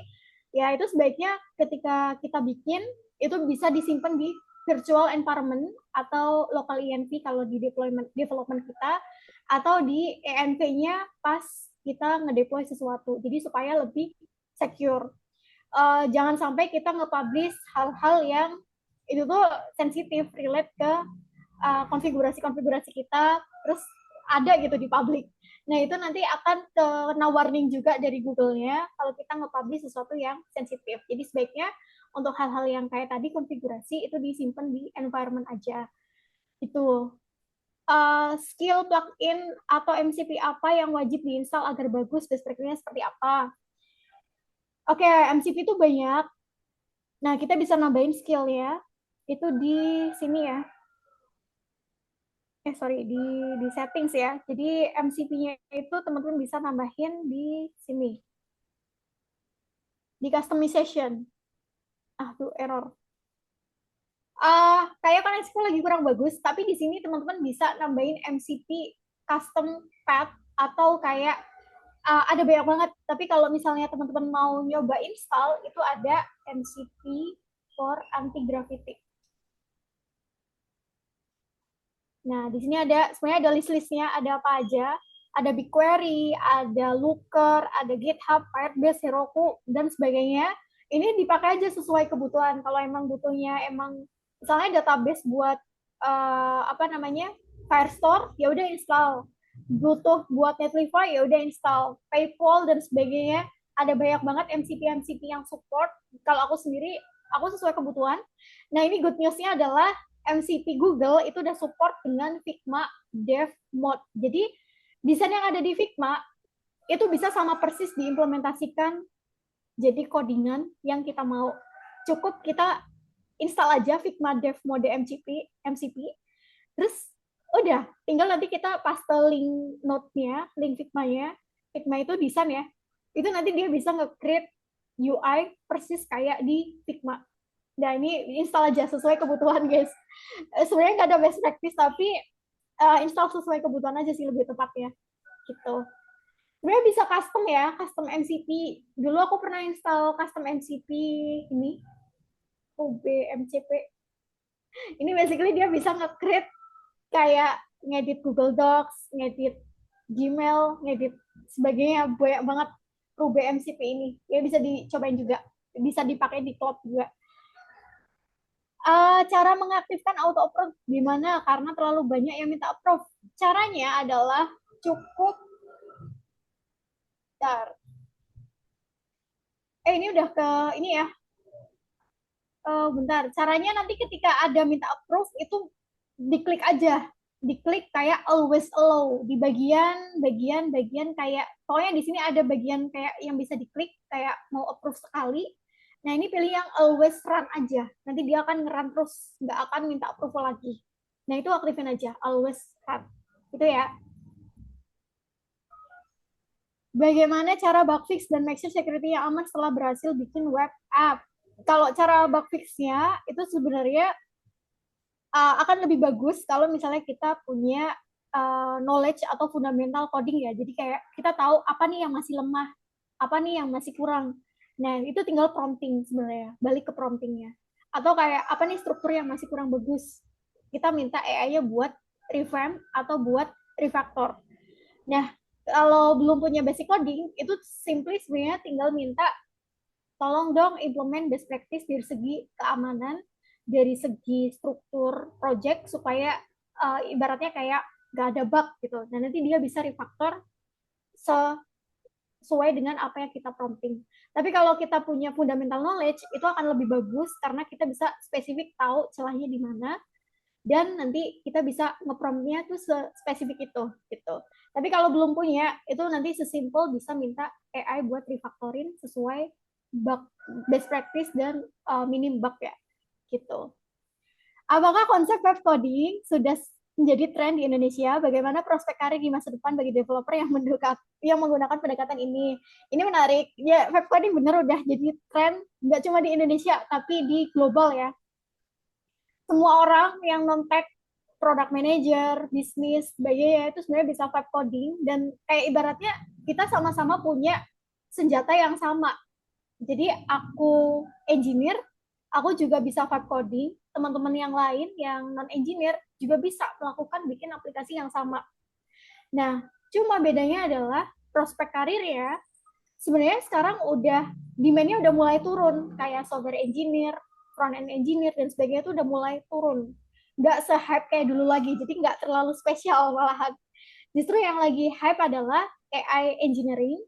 ya itu sebaiknya ketika kita bikin, itu bisa disimpan di virtual environment atau local ENV kalau di development kita, atau di ENV-nya pas kita ngedeploy sesuatu. Jadi supaya lebih secure. Jangan sampai kita nge-publish hal-hal yang itu tuh sensitif, relate ke konfigurasi-konfigurasi kita, terus ada gitu di publik. Nah itu nanti akan kena warning juga dari Google-nya kalau kita nge-publish sesuatu yang sensitif. Jadi sebaiknya untuk hal-hal yang kayak tadi konfigurasi itu disimpan di environment aja. Itu. skill plugin atau MCP apa yang wajib diinstal agar bagus, best practice-nya seperti apa. Oke, MCP itu banyak. Nah, kita bisa nambahin skill ya. Itu di sini ya. Sorry, di settings ya. Jadi MCP-nya itu teman-teman bisa nambahin di sini. Di customization. Tuh error. Kayak koneksiku lagi kurang bagus, tapi di sini teman-teman bisa nambahin MCP custom path atau kayak ada banyak banget. Tapi kalau misalnya teman-teman mau nyoba install, itu ada MCP for anti-gravity. Nah, di sini ada sebenarnya ada list-listnya, ada apa aja. Ada BigQuery, ada Looker, ada GitHub, Firebase, Heroku, dan sebagainya. Ini dipakai aja sesuai kebutuhan. Kalau emang butuhnya emang misalnya database buat apa namanya Firestore, ya udah install. Butuh buat Netlify, ya udah install. PayPal dan sebagainya, ada banyak banget MCP yang support. Kalau aku sendiri, aku sesuai kebutuhan. Nah, ini good news-nya adalah MCP Google itu udah support dengan Figma Dev Mode. Jadi desain yang ada di Figma itu bisa sama persis diimplementasikan jadi codingan yang kita mau. Cukup kita install aja Figma Dev Mode MCP, terus udah tinggal nanti kita paste link node-nya, link Figma-nya. Figma itu desain ya. Itu nanti dia bisa nge-create UI persis kayak di Figma. Nah, ini install aja sesuai kebutuhan, guys. Sebenarnya nggak ada best practice, tapi install sesuai kebutuhan aja sih lebih tepatnya. Gitu. Sebenarnya bisa custom ya, custom MCP. Dulu aku pernah install custom MCP ini, UBMCP. Ini basically dia bisa nge-create kayak ngedit Google Docs, ngedit Gmail, ngedit sebagainya. Banyak banget UBMCP ini. Ya bisa dicobain juga. Bisa dipakai di cloud juga. Cara mengaktifkan auto approve gimana? Karena terlalu banyak yang minta approve. Caranya adalah cukup bentar. Ini udah ke ini ya. Bentar. Caranya nanti ketika ada minta approve itu diklik aja. Diklik kayak always allow di bagian kayak pokoknya di sini ada bagian kayak yang bisa diklik kayak mau approve sekali. Nah, ini pilih yang always run aja. Nanti dia akan nge-run terus, nggak akan minta approval lagi. Nah, itu aktifin aja, always run. Itu ya. Bagaimana cara bug fix dan make sure security yang aman setelah berhasil bikin web app? Kalau cara bug fix-nya, itu sebenarnya akan lebih bagus kalau misalnya kita punya knowledge atau fundamental coding ya. Jadi kayak kita tahu apa nih yang masih lemah, apa nih yang masih kurang. Nah, itu tinggal prompting sebenarnya, balik ke promptingnya. Atau kayak apa nih struktur yang masih kurang bagus. Kita minta AI-nya buat revamp atau buat refactor. Nah, kalau belum punya basic coding, itu simply sebenarnya tinggal minta tolong dong implement best practice dari segi keamanan, dari segi struktur project supaya ibaratnya kayak nggak ada bug gitu. Dan nanti dia bisa refactor sesuai dengan apa yang kita prompting. Tapi kalau kita punya fundamental knowledge, itu akan lebih bagus karena kita bisa spesifik tahu celahnya di mana, dan nanti kita bisa ngepromptnya tuh spesifik itu gitu. Tapi kalau belum punya, itu nanti sesimpel bisa minta AI buat refactorin sesuai bug best practice dan minim bug ya gitu. Apakah konsep web coding sudah menjadi tren di Indonesia? Bagaimana prospek karir di masa depan bagi developer yang menggunakan pendekatan ini? Ini menarik. Ya, web coding bener udah jadi tren, nggak cuma di Indonesia, tapi di global ya. Semua orang yang non-tech, product manager, bisnis, sebagainya, itu sebenarnya bisa web coding. Dan kayak ibaratnya kita sama-sama punya senjata yang sama. Jadi aku engineer, aku juga bisa web coding, teman-teman yang lain yang non-engineer juga bisa melakukan bikin aplikasi yang sama. Nah, cuma bedanya adalah prospek karir ya. Sebenarnya sekarang udah demand-nya udah mulai turun, kayak software engineer, front-end engineer, dan sebagainya itu udah mulai turun. Nggak se-hype kayak dulu lagi, jadi nggak terlalu spesial malahan. Justru yang lagi hype adalah AI engineering,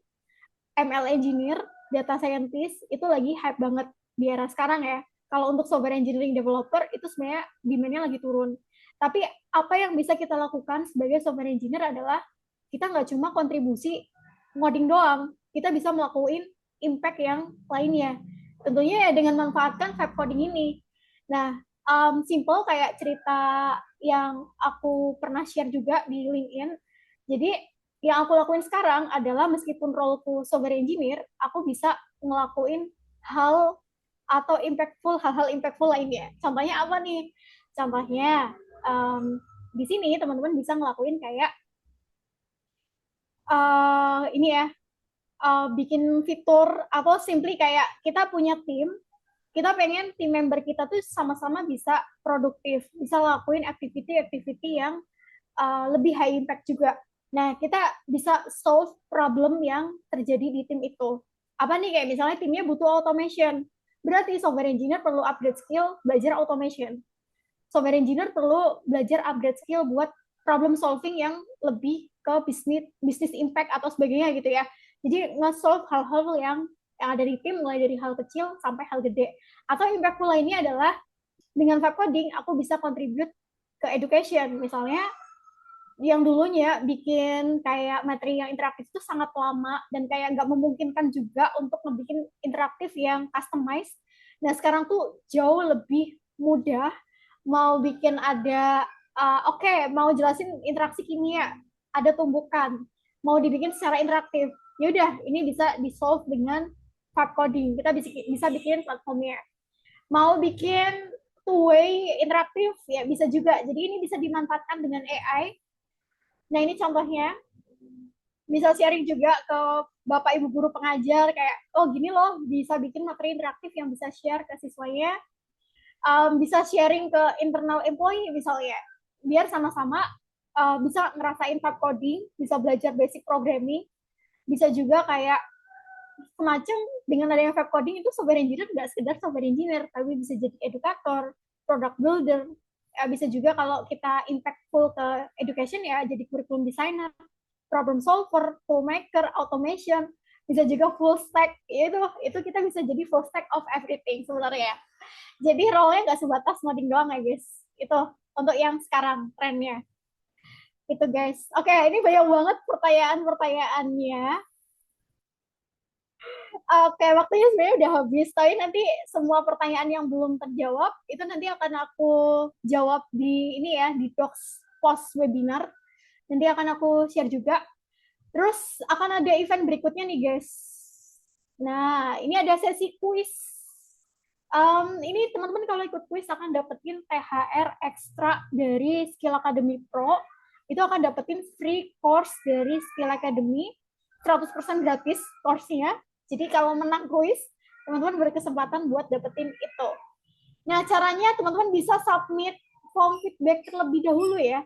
ML engineer, data scientist, itu lagi hype banget di era sekarang ya. Kalau untuk software engineering developer, itu sebenarnya demand-nya lagi turun. Tapi apa yang bisa kita lakukan sebagai software engineer adalah kita nggak cuma kontribusi ngoding doang, kita bisa melakukan impact yang lainnya. Tentunya ya dengan memanfaatkan vibe coding ini. Nah, simple kayak cerita yang aku pernah share juga di LinkedIn. Jadi yang aku lakuin sekarang adalah meskipun roleku software engineer, aku bisa ngelakuin hal atau hal-hal impactful lainnya. Contohnya apa nih? Contohnya di sini teman-teman bisa ngelakuin kayak ini ya, bikin fitur atau simply kayak kita punya tim, kita pengen tim member kita tuh sama-sama bisa produktif, bisa lakuin activity-activity yang lebih high impact juga. Nah, kita bisa solve problem yang terjadi di tim itu. Apa nih, kayak misalnya timnya butuh automation. Berarti software engineer perlu upgrade skill, belajar automation. Software engineer perlu belajar upgrade skill buat problem solving yang lebih ke bisnis impact atau sebagainya gitu ya. Jadi nge-solve hal-hal yang ada di tim, mulai dari hal kecil sampai hal gede. Atau impactful lainnya adalah dengan vibe coding aku bisa contribute ke education. Misalnya yang dulunya bikin kayak materi yang interaktif itu sangat lama dan kayak nggak memungkinkan juga untuk ngebikin interaktif yang customized. Nah sekarang tuh jauh lebih mudah. Mau bikin ada mau jelasin interaksi kimia, ada tumbukan, mau dibikin secara interaktif, yaudah ini bisa di solve dengan vibe coding. Kita bisa bikin platformnya. Mau bikin two-way interaktif ya bisa juga. Jadi ini bisa dimanfaatkan dengan AI. Nah ini contohnya, bisa sharing juga ke Bapak Ibu guru pengajar kayak, oh gini loh bisa bikin materi interaktif yang bisa share ke siswanya, bisa sharing ke internal employee misalnya, biar sama-sama bisa ngerasain vibe coding, bisa belajar basic programming, bisa juga kayak semacam dengan adanya vibe coding itu software engineer nggak sekedar software engineer, tapi bisa jadi edukator, product builder, bisa juga kalau kita impactful ke education ya jadi curriculum designer, problem solver, toolmaker, automation, bisa juga full stack. Itu kita bisa jadi full stack of everything sebenarnya. Jadi role-nya nggak sebatas ngoding doang ya guys. Itu untuk yang sekarang trennya. Itu guys. Oke, ini banyak banget pertanyaan-pertanyaannya. Oke, waktunya sebenarnya udah habis. Tapi nanti semua pertanyaan yang belum terjawab itu nanti akan aku jawab di ini ya, di docs post webinar. Nanti akan aku share juga. Terus akan ada event berikutnya nih guys. Nah, ini ada sesi kuis. Ini teman-teman kalau ikut kuis akan dapetin THR ekstra dari Skill Academy Pro. Itu akan dapetin free course dari Skill Academy, 100% gratis course-nya. Jadi kalau menang kuis, teman-teman berkesempatan buat dapetin itu. Nah, caranya teman-teman bisa submit form feedback terlebih dahulu ya.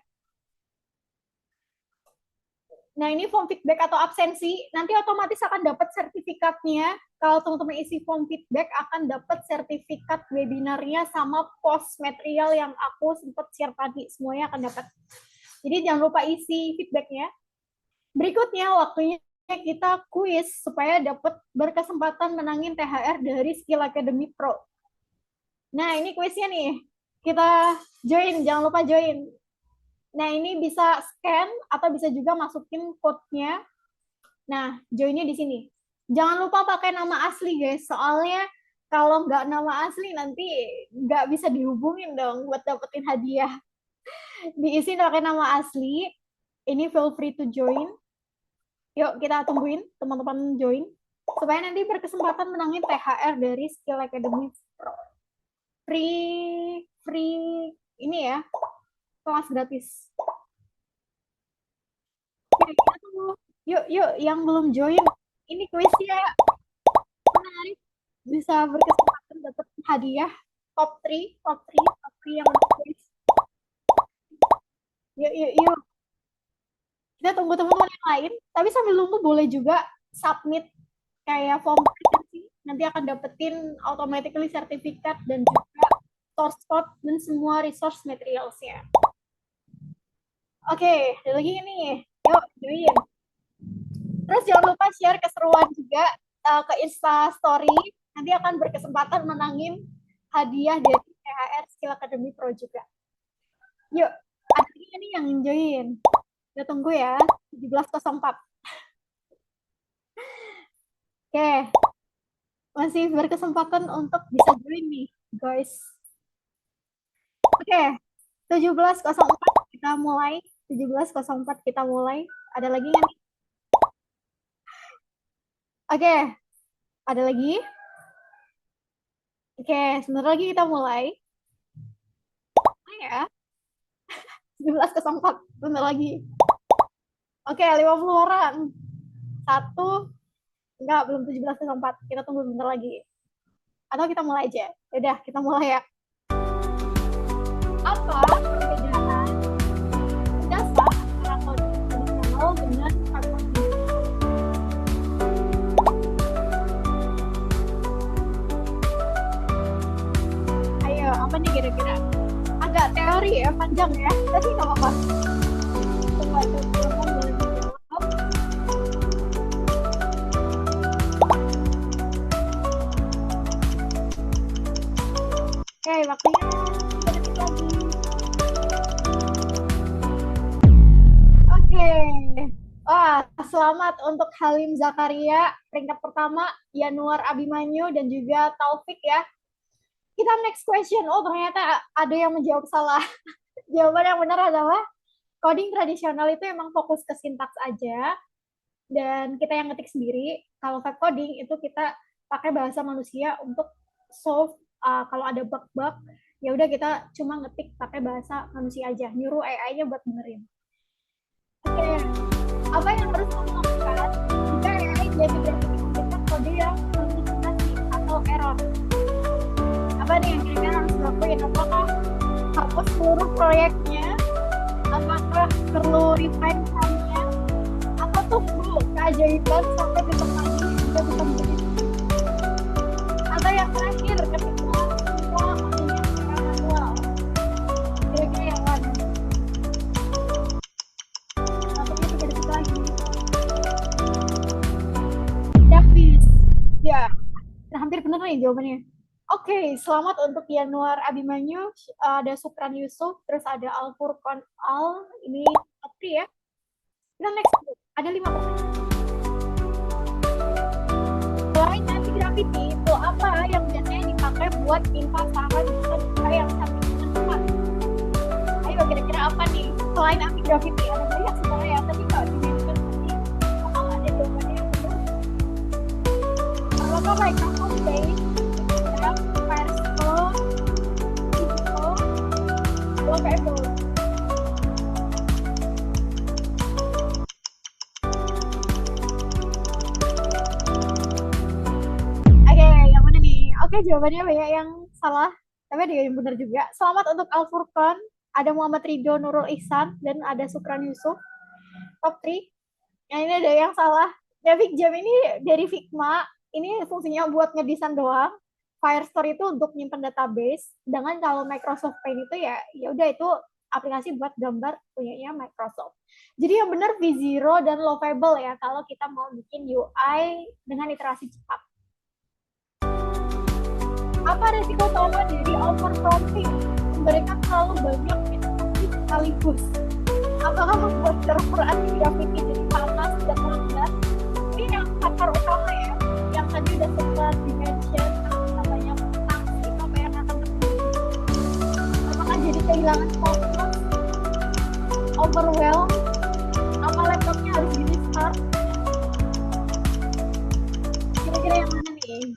Nah, ini form feedback atau absensi, nanti otomatis akan dapat sertifikatnya. Kalau teman-teman isi form feedback, akan dapat sertifikat webinarnya sama post material yang aku sempat share tadi. Semuanya akan dapat. Jadi jangan lupa isi feedbacknya. Berikutnya, waktunya kita kuis supaya dapat berkesempatan menangin THR dari Skill Academy Pro. Nah, ini kuisnya nih. Kita join, jangan lupa join. Nah, ini bisa scan atau bisa juga masukin code-nya. Nah, join-nya di sini. Jangan lupa pakai nama asli, guys. Soalnya kalau nggak nama asli, nanti nggak bisa dihubungin dong buat dapetin hadiah. Diisi pakai nama asli. Ini feel free to join. Yuk, kita tungguin teman-teman join. Supaya nanti berkesempatan menangin THR dari Skill Academy Pro. Free ini ya, kelas gratis. Oke, kita tunggu. Yuk, yang belum join, ini kuisnya menarik. Bisa berkesempatan dapat hadiah top 3 yang udah kuis. Yuk. Kita tunggu teman-teman yang lain. Tapi sambil nunggu boleh juga submit kayak form aplikasi. Nanti akan dapetin automatically sertifikat dan juga source code dan semua resource materials-nya. Oke, ada lagi nih. Yuk, join. Terus jangan lupa share keseruan juga ke Insta Story. Nanti akan berkesempatan menangin hadiah dari THR Skill Academy Pro juga. Yuk, ada lagi nggak nih yang join? Kita tunggu ya, 17.04. Oke, masih berkesempatan untuk bisa join nih, guys. Oke, 17.04 kita mulai. 17.04 kita mulai. Ada lagi nggak nih? Oke, ada lagi? Oke, sebentar lagi kita mulai. Ya, 17.04, sebentar lagi. Oke, 50 orang. Satu, enggak, belum 17.04. Kita tunggu sebentar lagi. Atau kita mulai aja. Udah, kita mulai ya. Apa perbedaan dasar antara coding tradisional dengan coding? Ayo, apa nih kira-kira? Agak teori ya, panjang ya. Tapi nggak apa-apa. Coba teman-teman boleh menjawab. Oke, waktunya 3 detik lagi. Oke. Wah, selamat untuk Halim Zakaria, peringkat pertama, Yanuar Abimanyu, dan juga Taufik ya. Kita next question. Oh, ternyata ada yang menjawab salah. Jawaban yang benar adalah coding tradisional itu emang fokus ke sintaks aja, dan kita yang ngetik sendiri. Kalau vibe coding itu kita pakai bahasa manusia untuk solve kalau ada bug-bug, ya udah kita cuma ngetik pakai bahasa manusia aja, nyuruh AI-nya buat benerin. Oke, apa yang harus kamu lakukan jika AI jadi berpikir kode yang halusinasi atau error? Apa nih yang kira-kira harus dilakuin? Apakah hapus seluruh proyeknya? Apakah perlu refine filenya? Atau tunggu keajaiban sampai besok pagi kita bisa begitu? Atau yang terakhir, ketika semua kodenya secara manual? Kira-kira yang mana? Waktunya 3 detik lagi. Davis. Ya, nah, hampir benar nih jawabannya. Oke, selamat untuk Yanuar Abimanyu, ada Supran Yusuf, terus ada Al Furqan Al, ini top 3 ya. Kita next, ada 5 pertanyaan. Selain anti-gravity, itu apa yang biasanya dipakai buat pasaran kita yang cantik dengan cepat? Ayo, kira-kira apa nih? Selain anti-gravity, ada banyak sebenarnya ya, tapi kalau di-mention tadi, apakah ada jawabannya yang benar? Apakah Microsoft Base, Firestone, Cisco, Lovable? Oke, yang mana nih? Oke, jawabannya banyak yang salah, tapi ada yang benar juga. Selamat untuk Al Furqan, ada Muhammad Ridho Nurul Ihsan, dan ada Supran Yusuf. Top 3. Yang ini ada yang salah. Mavic Jam ini dari Figma, ini fungsinya buat ngedesain doang. Firestore itu untuk nyimpen database. Sedangkan kalau Microsoft Paint itu ya udah itu aplikasi buat gambar punyanya Microsoft. Jadi yang benar V0 dan Lovable ya kalau kita mau bikin UI dengan iterasi cepat. Apa resiko utama dari overprompting? Memberikan terlalu banyak instruksi sekaligus. Apakah membuat server anti-gravity jadi panas dan lambat? Ini yang faktor utama ya. Yang tadi udah sempat di-mention, namanya task itu apa yang akan terjadi? Apakah jadi kehilangan fokus? Overwhelm? Apa laptopnya harus di-restart? Kira-kira yang mana nih?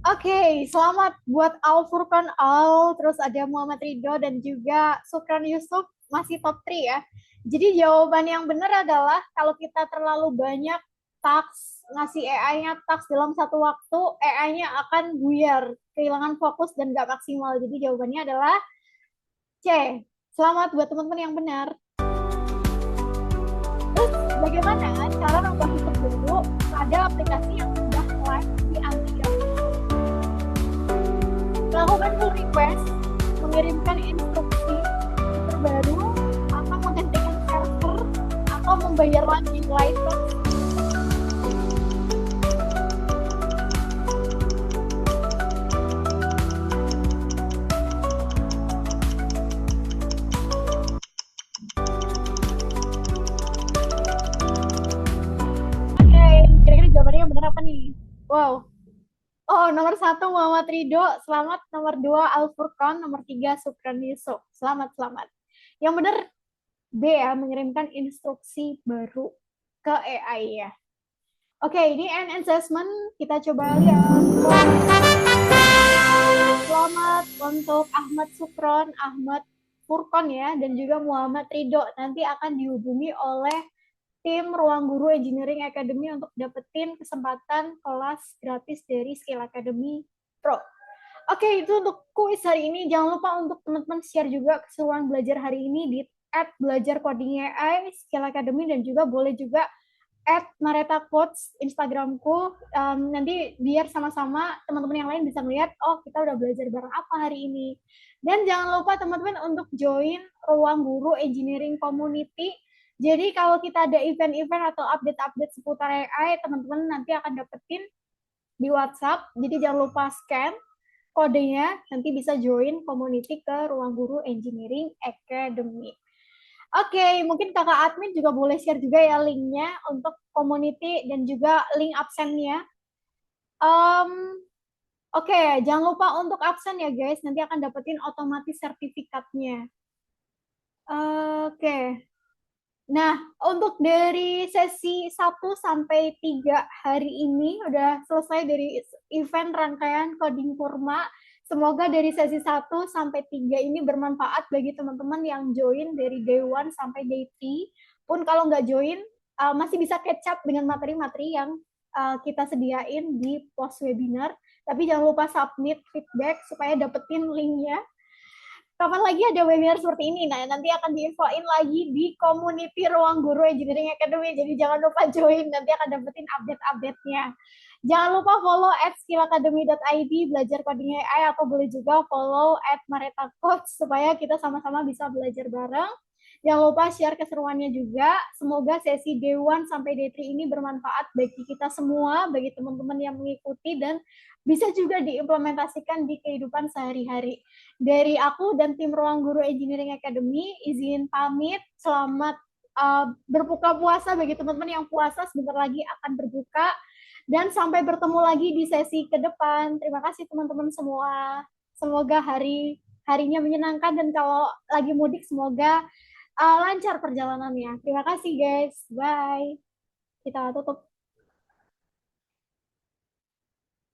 Oke, selamat buat Al Furqan Al, terus ada Muhammad Ridho dan juga Supran Yusuf, masih top 3 ya. Jadi jawaban yang benar adalah kalau kita terlalu banyak tasks, ngasih AI-nya tasks dalam satu waktu, AI-nya akan buyar, kehilangan fokus dan gak maksimal. Jadi jawabannya adalah C. Selamat buat teman-teman yang benar. Terus bagaimana cara nambah fitur dulu pada aplikasi yang sudah live di Android? Melakukan pull request, mengirimkan instruksi terbaru, atau menggantikan server, atau membayar lagi license. Wow. Oh, nomor 1 Muhammad Ridho, selamat. Nomor 2 Al Furqan, nomor 3 Sukran Yusuf. Selamat, selamat. Yang benar B ya, mengirimkan instruksi baru ke AI ya. Oke, ini end assessment. Kita coba lihat. Selamat untuk Ahmad Sukron, Ahmad Furqan ya, dan juga Muhammad Ridho. Nanti akan dihubungi oleh tim Ruang Guru Engineering Academy untuk dapetin kesempatan kelas gratis dari Skill Academy Pro. Oke, itu untuk kuis hari ini. Jangan lupa untuk teman-teman share juga keseruan belajar hari ini di @belajarcoding.ai Skill Academy, dan juga boleh juga @mareta_coach Instagramku. Nanti biar sama-sama teman-teman yang lain bisa melihat, oh kita udah belajar bareng apa hari ini. Dan jangan lupa teman-teman untuk join Ruang Guru Engineering Community. Jadi kalau kita ada event-event atau update-update seputar AI, teman-teman nanti akan dapetin di WhatsApp. Jadi jangan lupa scan kodenya, nanti bisa join community ke Ruang Guru Engineering Academy. Oke, mungkin kakak admin juga boleh share juga ya linknya untuk community dan juga link absennya. Oke, jangan lupa untuk absen ya guys, nanti akan dapetin otomatis sertifikatnya. Oke. Nah, untuk dari sesi 1 sampai 3 hari ini udah selesai dari event rangkaian Coding Kurma. Semoga dari sesi 1 sampai 3 ini bermanfaat bagi teman-teman yang join dari day 1 sampai day 3. Pun kalau nggak join, masih bisa catch up dengan materi-materi yang kita sediain di post webinar. Tapi jangan lupa submit feedback supaya dapetin linknya. Kapan lagi ada webinar seperti ini? Nah, nanti akan diinfoin lagi di community Ruang Guru Engineering Academy. Jadi jangan lupa join, nanti akan dapetin update-update-nya. Jangan lupa follow @skillacademy.id, belajar coding AI, atau boleh juga follow @mareta_coach supaya kita sama-sama bisa belajar bareng. Jangan lupa share keseruannya juga. Semoga sesi day 1 sampai day 3 ini bermanfaat bagi kita semua, bagi teman-teman yang mengikuti, dan bisa juga diimplementasikan di kehidupan sehari-hari. Dari aku dan tim Ruang Guru Engineering Academy, izin pamit. Selamat berbuka puasa bagi teman-teman yang puasa, sebentar lagi akan berbuka. Dan sampai bertemu lagi di sesi ke depan. Terima kasih teman-teman semua. Semoga harinya menyenangkan, dan kalau lagi mudik semoga lancar perjalanannya. Terima kasih guys. Bye. Kita tutup.